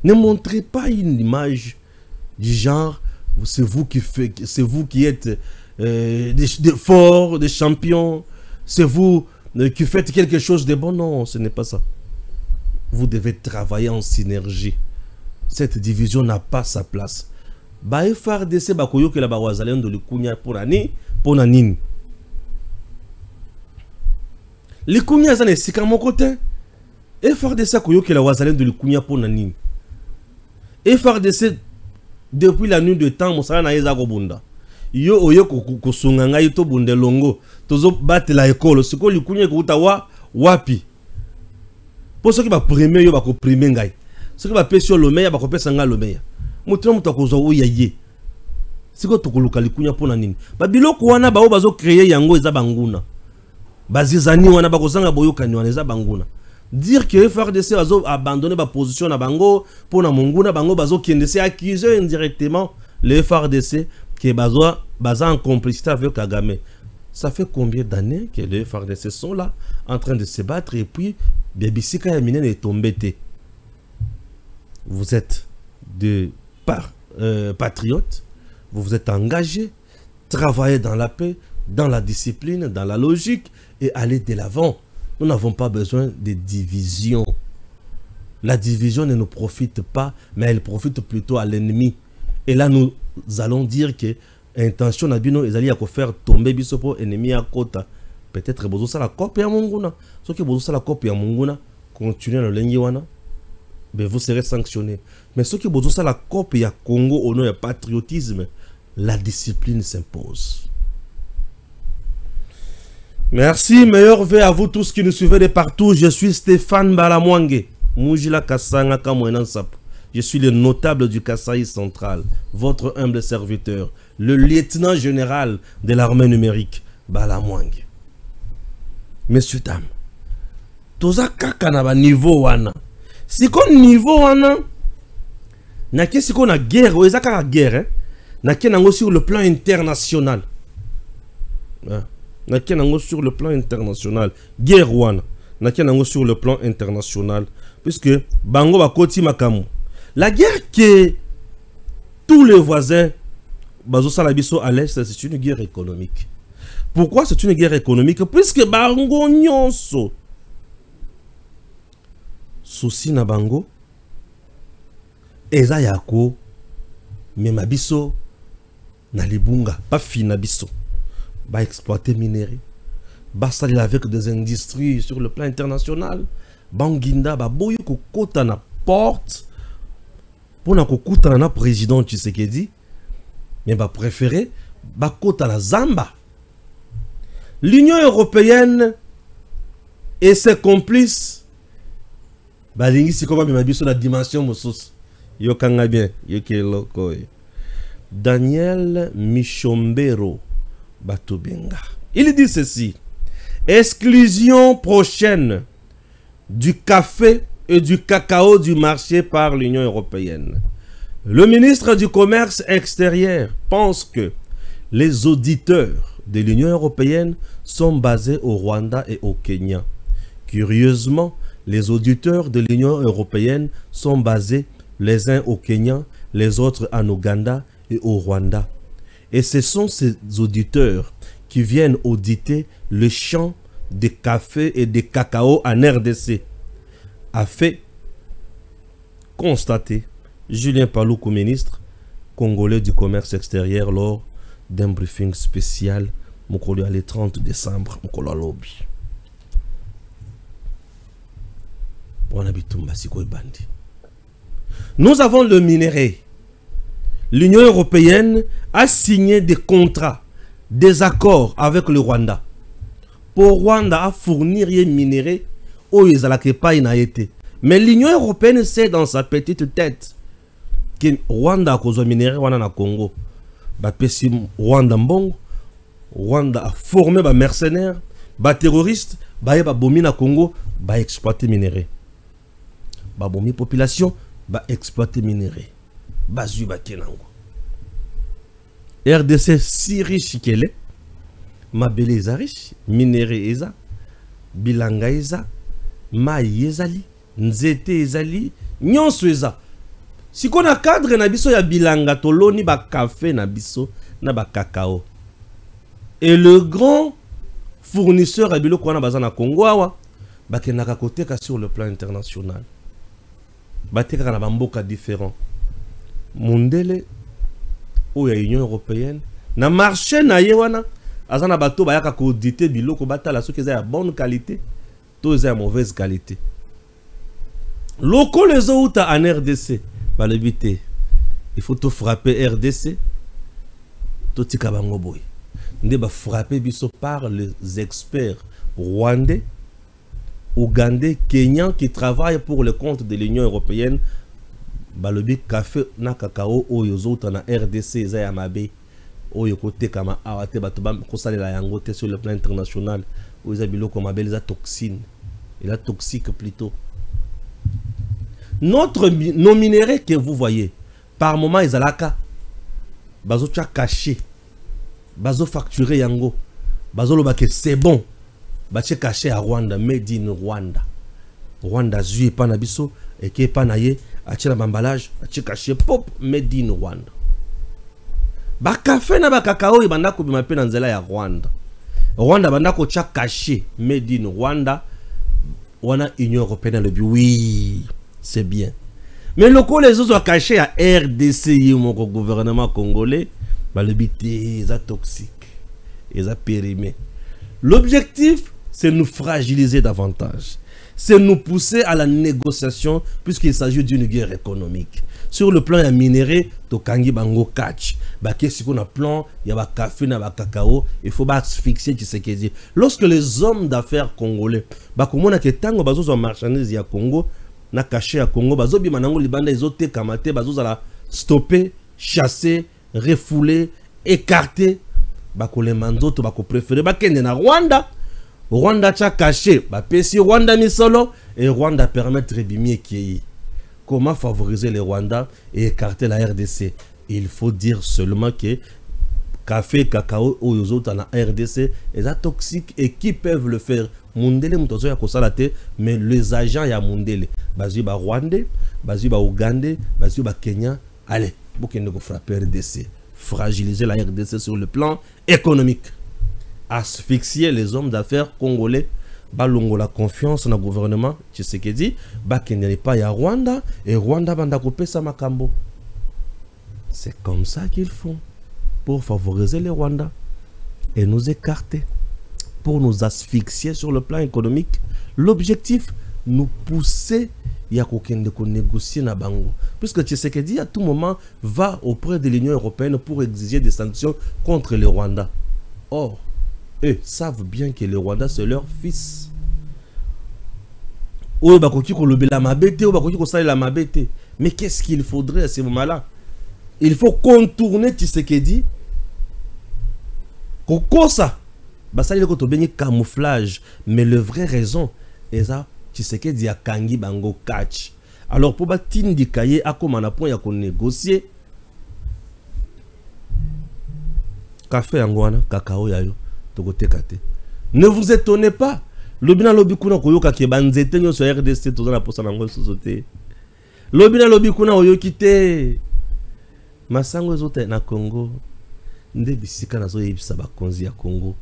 Ne montrez pas une image du genre c'est vous qui faites, c'est vous qui êtes des forts, des champions, c'est vous qui faites quelque chose de bon. Non, ce n'est pas ça. Vous devez travailler en synergie. Cette division n'a pas sa place. Ba FARDC bakoyo ke la ba Wazalendo le kunya pour nani. Le kunya zane sika mon côté. FARDC koyo ke la Wazalendo le kunya pour nani. FARDC depuis la nuit de temps, Moussala na yeza bunda. Yo oyo kusunganga yito bunde longo. Tozo bate la école. Siko likunye kutawa wapi. Pour ceux qui va primer yo bako primer ngai. Ceux qui va pesi le meya bako pesa nga le meya. Mutino mutakozo oya ye. Siko tokoluka likunya pona nini. Ba biloko wana ba obazo créer yango eza banguna. Bazizani wana bakozanga boyokani wana eza banguna. Dire que FARDC a abandonné ma position à Bango pour na Monguna Bango bazo qui s'est accusé indirectement le FARDC qui est basé en complicité avec Kagame. Ça fait combien d'années que les FARDC sont là en train de se battre et puis Bébissika Yaminen est tombé. Vous êtes des patriotes, vous vous êtes engagés, travaillez dans la paix, dans la discipline, dans la logique et allez de l'avant. Nous n'avons pas besoin de division. La division ne nous profite pas, mais elle profite plutôt à l'ennemi. Et là, nous allons dire que l'intention d'Abino est d'aller faire tomber Bisopo ennemi à Kota. Peut-être que ça la copie à Monguna. Ce que ça la copie à Monguna, continuez le Lengiwana. ben vous serez sanctionné. Mais ce qui est besoin, c'est la COP et à Congo au nom du patriotisme, la discipline s'impose. Merci, meilleur vœu à vous tous qui nous suivez de partout. Je suis Stéphane Balamwange, Mujila Kasanga Kamwenansap. Je suis le notable du Kasaï central, votre humble serviteur, le lieutenant général de l'armée numérique, Balamwange. Messieurs, dames, toza kaka na ba niveau wana. Si kon niveau wana, na ke si kon na guerre, ou eza kaka guerre, na ke nango sur le plan international. Na ke nango sur le plan international. Guerre wana, na ke nango sur le plan international. Puisque, bango ba koti makamu. La guerre que tous les voisins, bazo salabiso à l'est, c'est une guerre économique. Pourquoi c'est une guerre économique? Puisque bango nyonso souci na bango eza yako mema biso na libunga pas fina biso ba exploiter minerai ba salir avec des industries sur le plan international banginda ba boyo ko kota na porte pour na ko kuta na président Tshisekedi mais ba préféré ba kota na zamba. L'Union européenne et ses complices balingi si comment mema biso la dimension mosusu yo kanga bien yo ke loko. Daniel Michombero Batubenga, il dit ceci: exclusion prochaine du café et du cacao du marché par l'Union européenne. Le ministre du Commerce extérieur pense que les auditeurs de l'Union européenne sont basés au Rwanda et au Kenya. Curieusement, les auditeurs de l'Union européenne sont basés les uns au Kenya, les autres en Ouganda et au Rwanda. Et ce sont ces auditeurs qui viennent auditer le champ de café et de cacao en RDC, a fait constater Julien Paluku, ministre congolais du commerce extérieur, lors d'un briefing spécial le 30 décembre Mokolo Lobby. Nous avons le minerai. L'Union européenne a signé des contrats, des accords avec le Rwanda. Pour Rwanda à fournir les minéraux où ils n'ont pas été. Mais l'Union européenne sait dans sa petite tête que Rwanda a causé minéraux au Congo. Rwanda mbongo, Rwanda a formé des mercenaires, des terroristes, des bomi na Congo, ba exploiter minéraux. Ba bomi population, ba exploiter minéraux. Ba zu ba kenango. RDC si riche qu'elle est, ma belle est riche, minéraux eza, bilanga eza, mai ezali, nzete ezali, nyonso eza. Si qu'on a cadre na biso ya bilanga toloni ba café na biso na ba cacao. Et le grand fournisseur à biloko na bazana Congo awa ba kenaka koteka sur le plan international. Ba teka na bamboka différent. Mondele o ya Union européenne na marché na ye wana azana bato ba yaka ko auditer biloko batala soki eza ya bonne qualité to eza ya mauvaise qualité. Loko les autres en RDC il faut tout frapper RDC, tout tikabango boy. Ndé ba frapper biso par les experts rwandais, ougandais, kenyans qui travaillent pour le compte de l'Union européenne. Balobi café na cacao oyo zota na RDC za ya mabe oyo kote kama awate bato ba kosalela yango te sur le plan international oyo za biloko mabe les toxines et la toxique plutôt. Nos minéraux que vous voyez, par moment, ils ont bazo caché, bazo facturé yango, bazo lobake c'est bon, bache caché à Rwanda, made in Rwanda. Rwanda zui pas nabiso et qui est pas naye, achira l'emballage, bache caché pop, made in Rwanda. Ba café na ba cacao ibanda ko bimape na nzela ya Rwanda. Rwanda banda ko cha caché, made in Rwanda. Wana Union européenne le oui. C'est bien. Mais le coup, les autres sont cachés à RDC, mon gouvernement congolais, bah, le bité, c'est toxique, c'est périmé. L'objectif, c'est nous fragiliser davantage. c'est nous pousser à la négociation puisqu'il s'agit d'une guerre économique. Sur le plan minéré, tokangi bango catch. Qu'est-ce qu'on a plan, il y a café, il y a cacao, il faut asphyxier Tshisekedi. Lorsque les hommes d'affaires congolais, comme on a que tango bazo marchandises ya Congo, na caché à Congo, bazo bi manango libanda izote kamate, bazo la stopper, chasser, refouler, écarter. Les manzoto bako préféré bakende na Rwanda. Rwanda tcha caché, pesi Rwanda misolo et Rwanda permettre bimie qui. Comment favoriser les Rwandais et écarter la RDC? Il faut dire seulement que café, cacao ou les autres en RDC est toxique et qui peuvent le faire. Mundele mutozo ya kosalate, mais les agents ya Mundele, bazi ba Rwandais, bazi ba Ougandais, bazi ba Kenya, allez, bokende ko frapper RDC, fragiliser la RDC sur le plan économique, asphyxier les hommes d'affaires congolais. Balongo la confiance dans le gouvernement Tshisekedi, bakende pas ya Rwanda et Rwanda banda kopesa makambo. C'est comme ça qu'ils font pour favoriser les Rwandais et nous écarter, pour nous asphyxier sur le plan économique. L'objectif, nous pousser ya kokende ko négocier na bango, puisque Tshisekedi à tout moment va auprès de l'Union européenne pour exiger des sanctions contre les Rwandais. Or, eux savent bien que le Rwanda c'est leur fils. Mais qu'est-ce qu'il faudrait à ce moment-là? Il faut contourner Tshisekedi. Ça il camouflage. Mais la vraie raison est ça. Tshisekedi a kangi bango catch. Alors pour battre di kaye a comme un point à négocier. Café angwana, cacao yayo. Ne vous étonnez pas. Lobina lobi kuna koyoka ke banzete nyo so RDC toza na posa nango sosote. Lobina lobi kuna oyoki te. Masango ezote na Congo. Nde bisika nazo yebisa bakonzi ya Congo.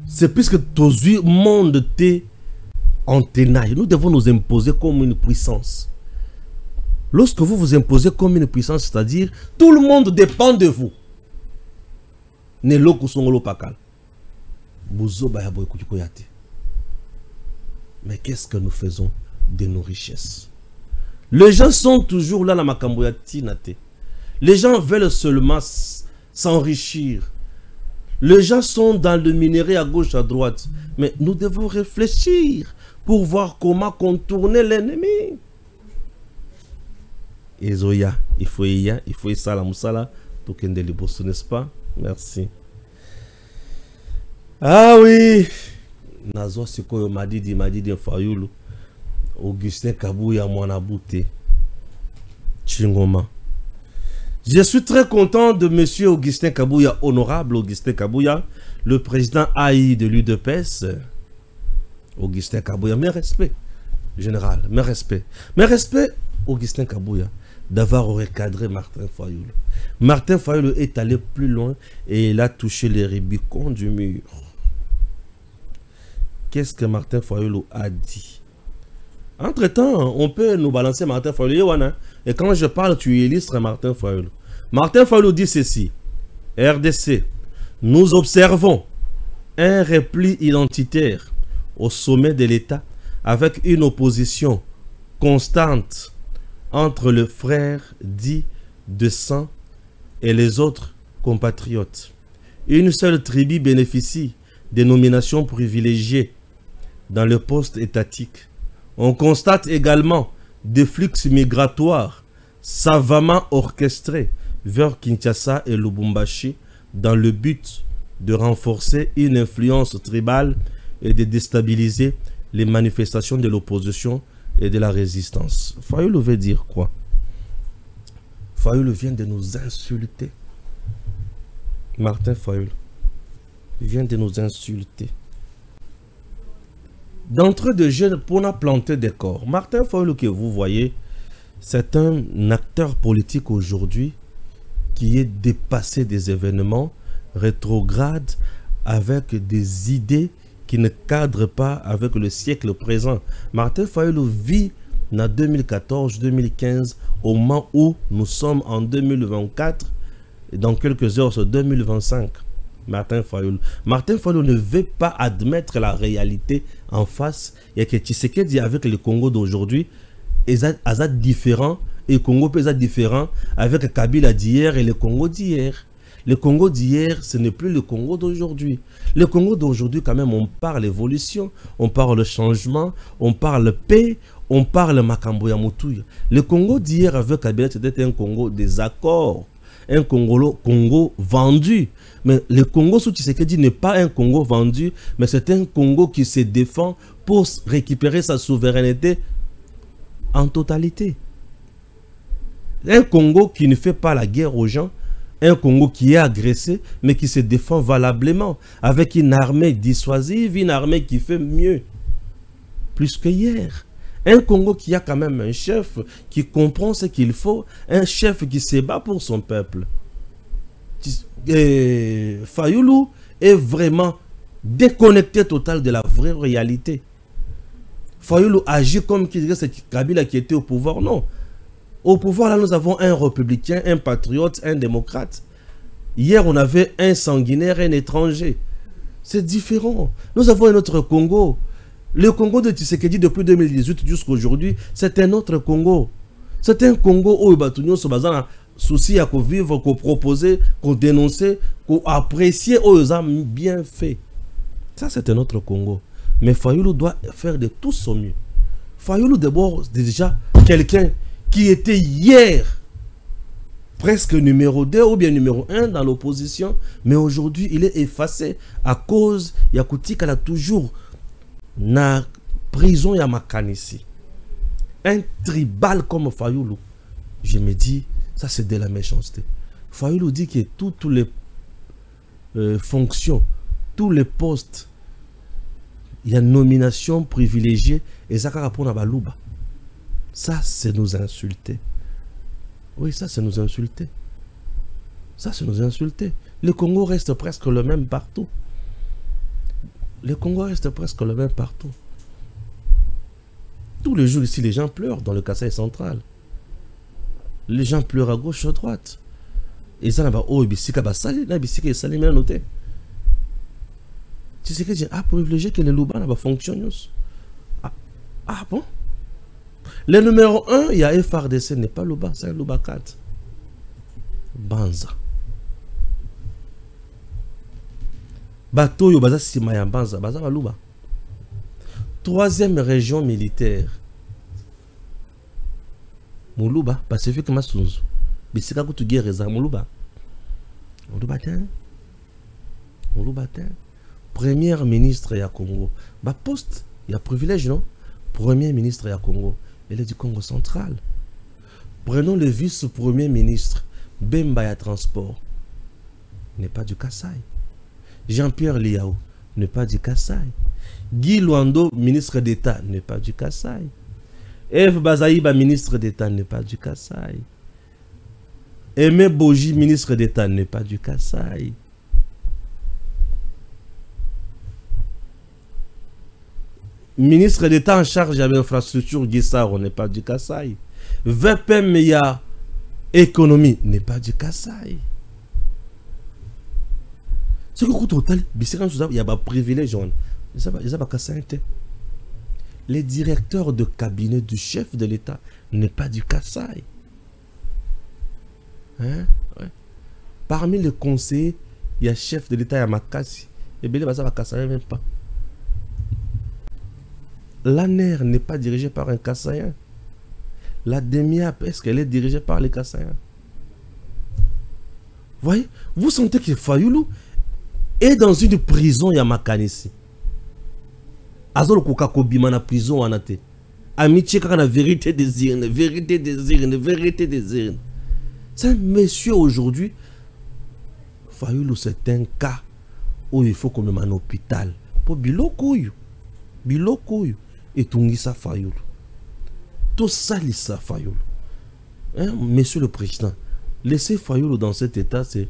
C'est puisque tozui monde te en tenaille. Nous devons nous imposer comme une puissance. Lorsque vous vous imposez comme une puissance, c'est-à-dire tout le monde dépend de vous. Ne loko songolo pakal. Mais qu'est-ce que nous faisons de nos richesses? Les gens sont toujours là, la makamboyati nate. Les gens veulent seulement s'enrichir. Les gens sont dans le minerai à gauche, à droite. Mais nous devons réfléchir pour voir comment contourner l'ennemi. Ezoya, il faut ça la moussala, tokende liboso, n'est-ce pas? Merci. Ah oui, Nazo Sikoyo Madidi Fayulu, Augustin Kabouya Mwanabouté, Chingoma. Je suis très content de monsieur Augustin Kabouya, honorable Augustin Kabouya, le président AI de l'UDPS. Augustin Kabouya, mes respects, général, mes respects. Mes respects, Augustin Kabouya, d'avoir recadré Martin Fayulu. Martin Fayulu est allé plus loin et il a touché les rubicons du mur. Qu'est-ce que Martin Fayulu a dit? Entre-temps, on peut nous balancer Martin Fayulu. Et quand je parle, tu illustres Martin Fayulu. Martin Fayulu dit ceci. RDC, nous observons un repli identitaire au sommet de l'État avec une opposition constante entre le frère dit de sang et les autres compatriotes. Une seule tribu bénéficie des nominations privilégiées dans le poste étatique. On constate également des flux migratoires savamment orchestrés vers Kinshasa et Lubumbashi dans le but de renforcer une influence tribale et de déstabiliser les manifestations de l'opposition et de la résistance. Fayulu veut dire quoi? Fayulu vient de nous insulter. Martin Fayulu vient de nous insulter. D'entre deux jeunes pour nous planter des corps. Martin Fayulu que vous voyez, c'est un acteur politique aujourd'hui qui est dépassé des événements rétrogrades avec des idées qui ne cadrent pas avec le siècle présent. Martin Fayulu vit en 2014-2015 au moment où nous sommes en 2024 et dans quelques heures c'est 2025. Martin Fayulu. Martin Fayulu ne veut pas admettre la réalité en face. Il y a que Tshisekedi avec le Congo d'aujourd'hui, ils sont différents. Et le Congo peut être différent avec Kabila d'hier et le Congo d'hier. Le Congo d'hier, ce n'est plus le Congo d'aujourd'hui. Le Congo d'aujourd'hui, quand même, on parle évolution, on parle changement, on parle paix, on parle Makambo ya Mutuya. Le Congo d'hier avec Kabila, c'était un Congo des accords. Un Congo vendu. Mais le Congo sous Tshisekedi n'est pas un Congo vendu, mais c'est un Congo qui se défend pour récupérer sa souveraineté en totalité. Un Congo qui ne fait pas la guerre aux gens, un Congo qui est agressé, mais qui se défend valablement, avec une armée dissuasive, une armée qui fait mieux, plus que hier. Un Congo qui a quand même un chef qui comprend ce qu'il faut, un chef qui se bat pour son peuple. Fayulu est vraiment déconnecté total de la vraie réalité. Fayulu agit comme c'est Kabila qui était au pouvoir. Non. Au pouvoir, là, nous avons un républicain, un patriote, un démocrate. Hier, on avait un sanguinaire, un étranger. C'est différent. Nous avons un autre Congo. Le Congo de Tshisekedi depuis 2018 jusqu'à aujourd'hui, c'est un autre Congo. C'est un Congo où il se base dans souci à vivre, qu'on proposer, qu'on dénoncer, qu'on apprécier, où ils ont bien fait. Ça, c'est un autre Congo. Mais Fayulu doit faire de tout son mieux. Fayulu, d'abord, déjà quelqu'un qui était hier presque numéro 2 ou bien numéro 1 dans l'opposition, mais aujourd'hui, il est effacé à cause, Yakouti, qu'elle a toujours na prison ya Makanisi. Un tribal comme Fayulu, je me dis, ça c'est de la méchanceté. Fayulu dit que toutes les fonctions, tous les postes, il y a une nomination privilégiée et ça répond à Balouba. Ça c'est nous insulter. Oui, ça c'est nous insulter. Ça c'est nous insulter. Le Congo reste presque le même partout. Le Congo reste presque le même partout. Tous les jours ici, les gens pleurent dans le Kasaï central. Les gens pleurent à gauche, à droite. Et ça, oh, bisika basali, na bisika sali mais noté. Tu sais que j'ai privilégié que les Louba n'a fonctionne. Ah bon? Le numéro 1, il y a FRDC, n'est pas Louba, c'est Louba 4. Banza. Bateau yo baza sima ya Banza, baza Louba. Troisième région militaire. Moulouba, Pacifique Masunzu. Bisika kutu guerre za Moulouba. Moulouba ten. Moulouba ten. Premier ministre ya Congo. Ba poste, il y a privilège, non? Premier ministre ya Congo. Elle est du Congo central. Prenons le vice-premier ministre. Bemba ya transport. N'est pas du Kasaï. Jean-Pierre Liao n'est pas du Kasaï. Guy Luando, ministre d'État, n'est pas du Kasaï. Eve Bazaïba, ministre d'État, n'est pas du Kasaï. Aimé Boji, ministre d'État, n'est pas du Kasaï. Ministre d'État en charge de l'infrastructure, Guissaro, n'est pas du Kasaï. VP Meya, économie, n'est pas du Kasaï. Ce que total, il y a un privilège. Les directeurs de cabinet du chef de l'État n'est pas du Kasaï. Hein? Ouais. Parmi les conseillers, il y a chef de l'État, il y a Makassi. Et bien, ça va Kasaï même pas. L'ANER n'est pas dirigée par un Kassaïen. La DEMIAP, est-ce qu'elle est dirigée par les Kassaïens? Voyez, vous sentez que Fayulu est dans une prison Yamakanisi. Azol Kokakobima na prison anate. Amitié quand la vérité des urnes, vérité des urnes, vérité des urnes. C'est un monsieur aujourd'hui. Fayulu, c'est un cas où il faut qu'on le mette en hôpital. Pour Bilokoyo. Bilokoyo. Et Tungisa Fayulu. Tout ça, ça Fayulu. Hein, monsieur le président, laissez Fayulu dans cet état, c'est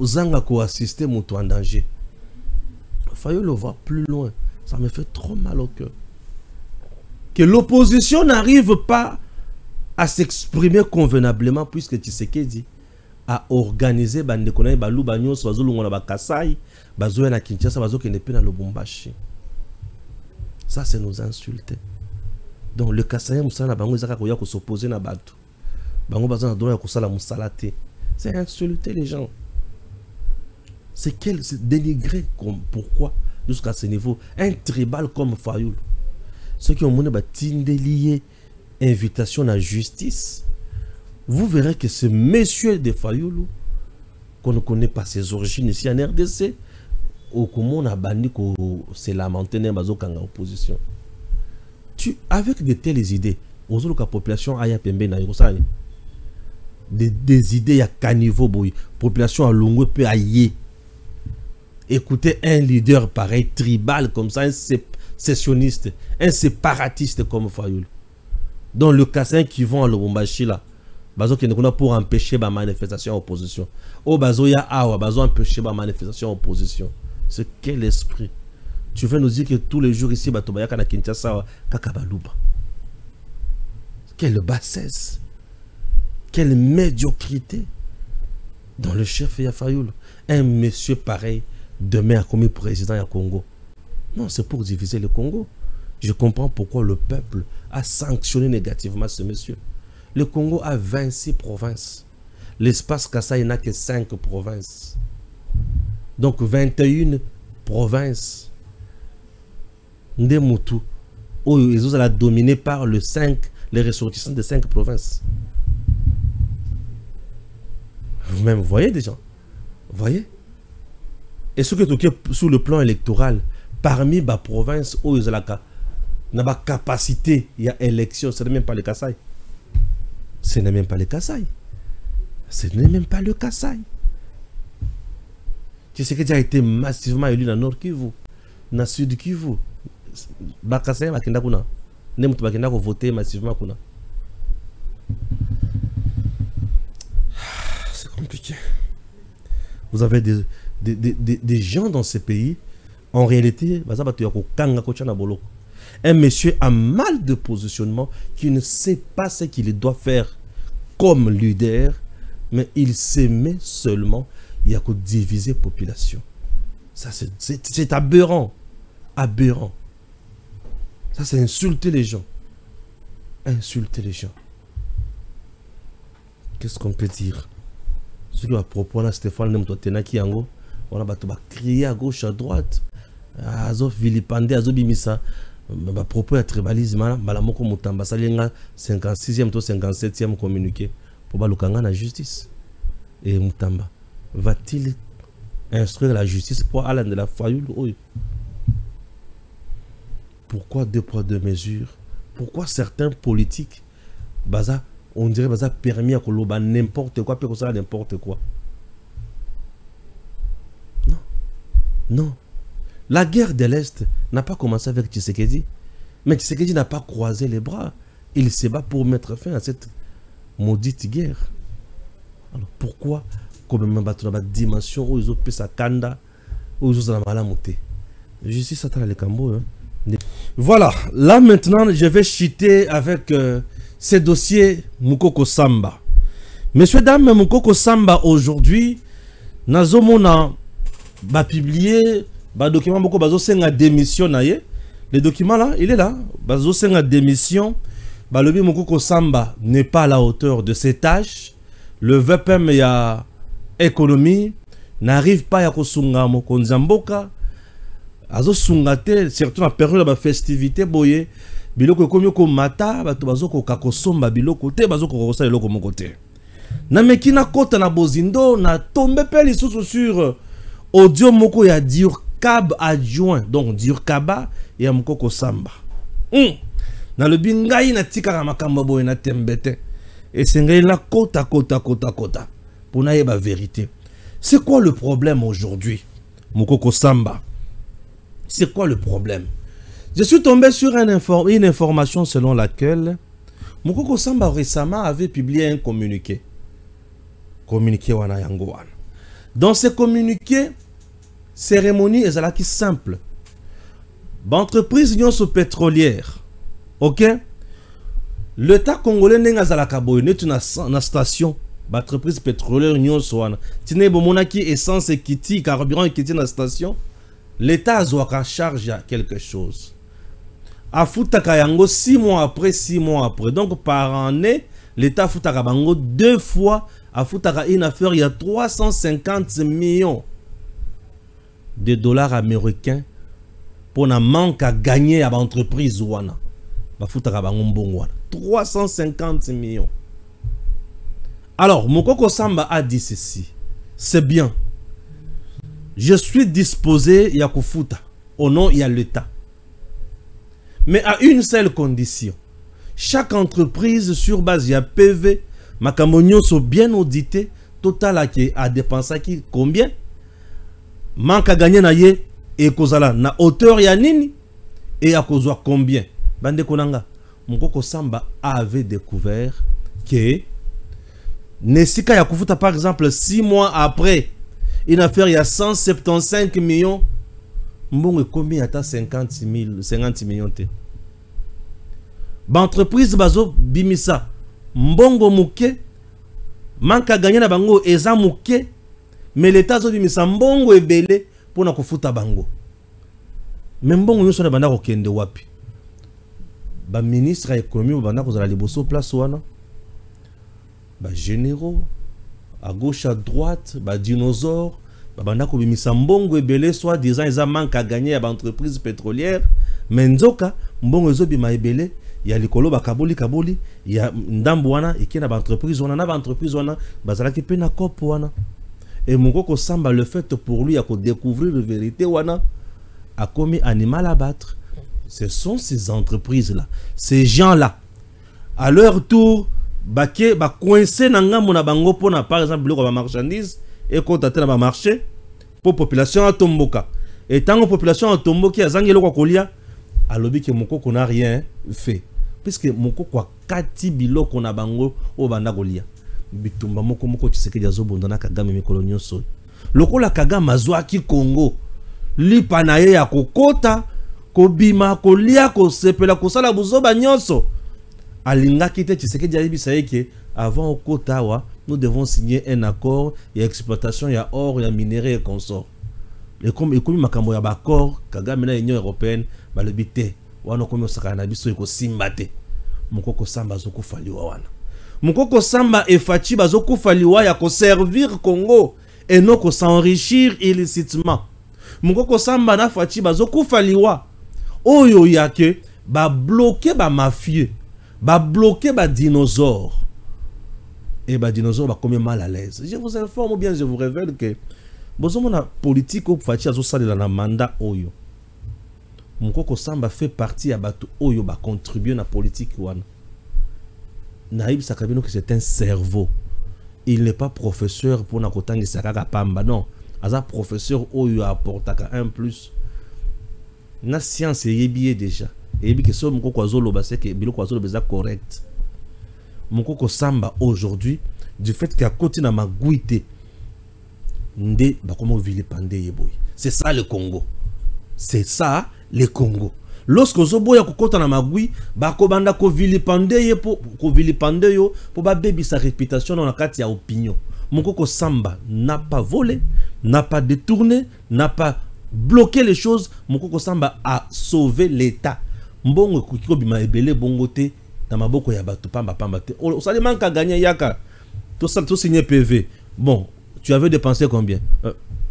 Zanga ko assister Moutou en danger. Fayulu va plus loin. Ça me fait trop mal au cœur. Que l'opposition n'arrive pas à s'exprimer convenablement, puisque Tshisekedi à organiser bande konaye balu banyos bazolungo na bakasai bazoya na Kinshasa bazokende pe na Lubumbashi. Ça c'est nous insulter. Donc le Kasaï musala bango ezaka koya ko s'opposer na bato. Bango bazana droit ko sala musalate. C'est insulter les gens. C'est dénigrer comme pourquoi jusqu'à ce niveau un tribal comme Fayoul. Ceux qui ont mené batindelier invitation à justice. Vous verrez que ce monsieur de Fayoulou, qu'on ne connaît pas ses origines ici en RDC, au comment on a banni qu'on s'est lamenté dans la opposition. Avec de telles idées, la population a des idées à caniveau, population à longue peu aillée. Écoutez un leader pareil, tribal comme ça, un sécessionniste, un séparatiste comme Fayoulou. Dans le Kassin qui vont à Lubumbashi là, bazo qui est pour empêcher la manifestation opposition. Oh bazo ya awa, bazo empêcher la manifestation opposition. C'est quel esprit? Tu veux nous dire que tous les jours ici, bato bayaka na Kinshasa kakabaluba. Quelle bassesse, quelle médiocrité dans le chef Fayoulou. Un monsieur pareil demain a commis président du Congo. Non, c'est pour diviser le Congo. Je comprends pourquoi le peuple a sanctionné négativement ce monsieur. Le Congo a 26 provinces. L'espace Kasaï n'a que 5 provinces. Donc 21 provinces. Ndemutu. Où ils ont dominé par les ressortissants de 5 provinces. Vous-même voyez des gens. Vous voyez? Et ce qui est sur le plan électoral, parmi les provinces où ils ont la capacité, il y a élection, ce n'est même pas le Kasaï. Ce n'est même pas le Kasaï. Ce n'est même pas le Kasaï. Tu sais que tu as été massivement élu dans le Nord Kivu, dans le Sud Kivu. Bakasaï, bakenda kuna. Nemutu bakenda ko voter massivement kuna. C'est compliqué. Vous avez des gens dans ces pays, en réalité, un monsieur a mal de positionnement qui ne sait pas ce qu'il doit faire comme leader, mais il s'aimait seulement, il y a que diviser population. Ça c'est aberrant. Aberrant. Ça c'est insulter les gens. Insulter les gens. Qu'est-ce qu'on peut dire? Ce qui va proposer à Stéphane Nemtotenaki Yango, on a crié à gauche, à droite. Azof vilipande, azof bimisa. Ma propos à tribalisme, Malamoko Mutamba, Salenga, 56e, 57e communiqué pour Balukanga la justice. Et Mutamba, va-t-il instruire la justice pour Alain de la Fayoulou? Pourquoi 2 poids 2 mesures? Pourquoi certains politiques, baza, on dirait baza permis à Koloba n'importe quoi, peut ça n'importe quoi? Non. Non. La guerre de l'Est n'a pas commencé avec Tshisekedi. Mais Tshisekedi n'a pas croisé les bras. Il se bat pour mettre fin à cette maudite guerre. Alors pourquoi, comme même dans la dimension où ils ont pu sa kanda, où ils ont la montée? Justice à les Cambo. Voilà, là maintenant je vais chuter avec ces dossiers Mukoko Samba. Messieurs, dames, Mukoko Samba aujourd'hui, Nazomona va publier. Document beaucoup bazo senga démission naie. Le document là, il est là. Bazo senga démission. Balobi Mukoko Samba n'est pas à la hauteur de ses tâches. Le VPM ya économie n'arrive pas à kosunga mokonzamboka. Azo sungate surtout en période de festivité boye. Biloko komi ko mata bato bazo ko kakosomba biloko te bazo ko kosa biloko mokote. Na mekina kota na bozindo na tombe pe lisusu sur audio moko ya Diur Kab adjoint, donc Diurkaba et Mukoko Samba. Na le bingai na tika makambo boy na tembete. Et c'est la kota. Pour na yeba vérité. C'est quoi le problème aujourd'hui, Mukoko Samba? C'est quoi le problème? Je suis tombé sur une information selon laquelle Mukoko Samba récemment avait publié un communiqué. Communiqué wana yango wana. Dans ce communiqué, cérémonie est qui simple. Entreprise union pétrolière. OK? L'État congolais n'est pas à une station entreprise pétrolière nyonso wana tine bomonaki essence ekiti carburant ekiti na station l'état azwaka charge ya quelque chose afutaka yango 6 mois après donc par année l'état afutaka bango 2 fois afutaka une affaire ya 350 millions de dollars américains pour na manque à gagner à l'entreprise wana bafutaka bango mbongo wana 350 millions. Alors Mokoko Samba a dit ceci, c'est bien, je suis disposé ya kufuta au nom il y a l'État, mais à une seule condition, chaque entreprise sur base ya PV makambo nyonso bien audité total a dépensé qui combien manque à gagner na ye et kozala na hauteur ya nini et à kozwa combien. Bande konanga Mokoko Samba avait découvert que Nesika ya kufuta par exemple 6 mois après une affaire il y a 175 millions mbongo combien ata 50 millions te ba entreprise bazo bimisa mbongo muke manka gagner na bango eza muke mais l'état zo bimisa mbongo ebele pour na kufuta bango mais mbongo nyonso na banda ko kende wapi ba ministre ya économie banda ko zala liboso place wana ba généraux à gauche à droite ba dinosaures banda ko bimisa mbongo ebele soit disant ils manque à gagner à ba entreprise pétrolière mais nzoka mbongo ezo bima ebele ya likolo ba kaboli ya ndambo wana ekena ba entreprise wana na ba entreprise wana bazalaki pe na kopo wana et Mokoko Samba le fait pour lui à découvrir la vérité wana a commis animal à battre. Ce sont ces entreprises là, ces gens là à leur tour baké ba coincé na ngambo na bango pona par exemple le ba marchandise et contacter na ba marché pour population à tomboka et tant que population à tomboki azangi lokwa kolia alobi ke Mokoko n'a rien fait puisque Mokoko kati biloko na bango o banda kolia bitumba moko Tshisekedi azobonda na Kagame mikolo nyonso lokola Kagame azwaki Congo lipa na ye ya kokota kobima kolia kosepela kosala buzoba nyonso alingaki te Tshisekedi ayebisa yeke avant okota wa nous devons signer un accord ya exploitation ya or ya minerai et consort et comme makambo ya bakor Kagame na Union européenne balobi te wana komi osaka na biso eko simba te Mokoko Samba azokufaliwa wana Mokoko Samba et Fachi bazokufa liwa ya ko servir Congo et non ko s'enrichir illicitement. Mokoko Samba na Fachi bazokufa liwa oyo yake ba bloquer ba mafieux, ba bloquer ba dinosaures. Et ba dinosaures ba comme mal à l'aise. Je vous informe ou bien je vous révèle que bozomona politique au Fachi azosalela na mandat oyo. Mokoko Samba fait partie à batu oyo ba contribuer na politique wana. Naïb Sakabino que c'est un cerveau. Il n'est pas professeur pour nakotangi sakaka pamba non. Aza professeur oyo apportaka un plus. Na science yebié déjà. Yebi que so Mokoko azolo ba c'est que biloko azolo beza correct. Mokoko Samba aujourd'hui du fait qu'à côté na maguité nde ba comment vile pande yeboy. C'est ça le Congo. C'est ça le Congo. Lorsque Zoboya kokota na magui, bako banda ko vilipande yo pour ba baby sa réputation dans la carte ya opinion. Mokoko Samba n'a pas volé, n'a pas détourné, n'a pas bloqué les choses. Mokoko Samba a sauvé l'État. Mbongo kiko bima ebele bongote na maboko ya batu pamba te. O sali manka gagner yaka. Tout signé PV. Bon, tu avais dépensé combien?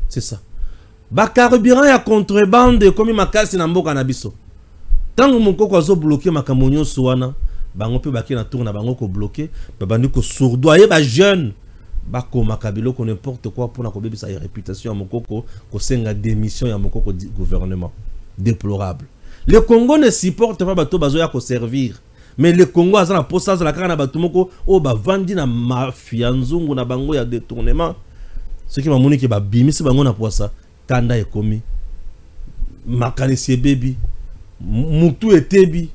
C'est ça. Ba carburant ya contrebande comme makasi na mboka na biso. Tant que Mokoko azo bloqué makambo nyonso wana bango pe baki na tour na bango ko bloqué ba bandi ko sourdoyer ba jeune bako makabilo ko n'importe quoi pour na ko bebisa réputation ya Mokoko ko senga démission ya Mokoko gouvernement déplorable. Le Congo ne supporte pas bato bazo ya ko servir mais le Congo aza na posa za la kana bato moko o ba vandi na mafia nzungu na bango ya détournement ce qui m'a moni ki ba bimisi bango na posa kanda ekomi makanisi baby mutu etebi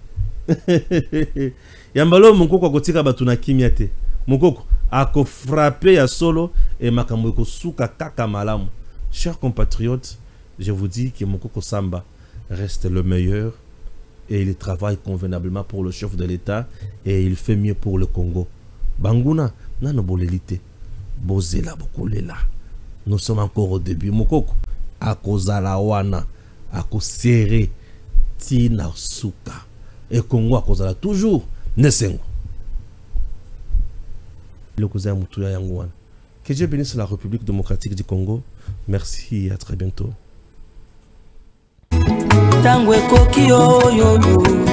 yambalo Mokoko akotika batu na kimia te Mokoko ako frappé ya solo et makambo ko suka kaka malamu. Chers compatriotes, je vous dis que Mokoko Samba reste le meilleur et il travaille convenablement pour le chef de l'État et il fait mieux pour le Congo. Banguna nano bolelité bozela bokolela. Nous sommes encore au début. Mokoko akozala wana akosere tina suka et Congo akozala toujours nesengo. Le cousin Moutuya Yangouane. Que Dieu bénisse la République démocratique du Congo. Merci et à très bientôt. Tango ekoki oyo yo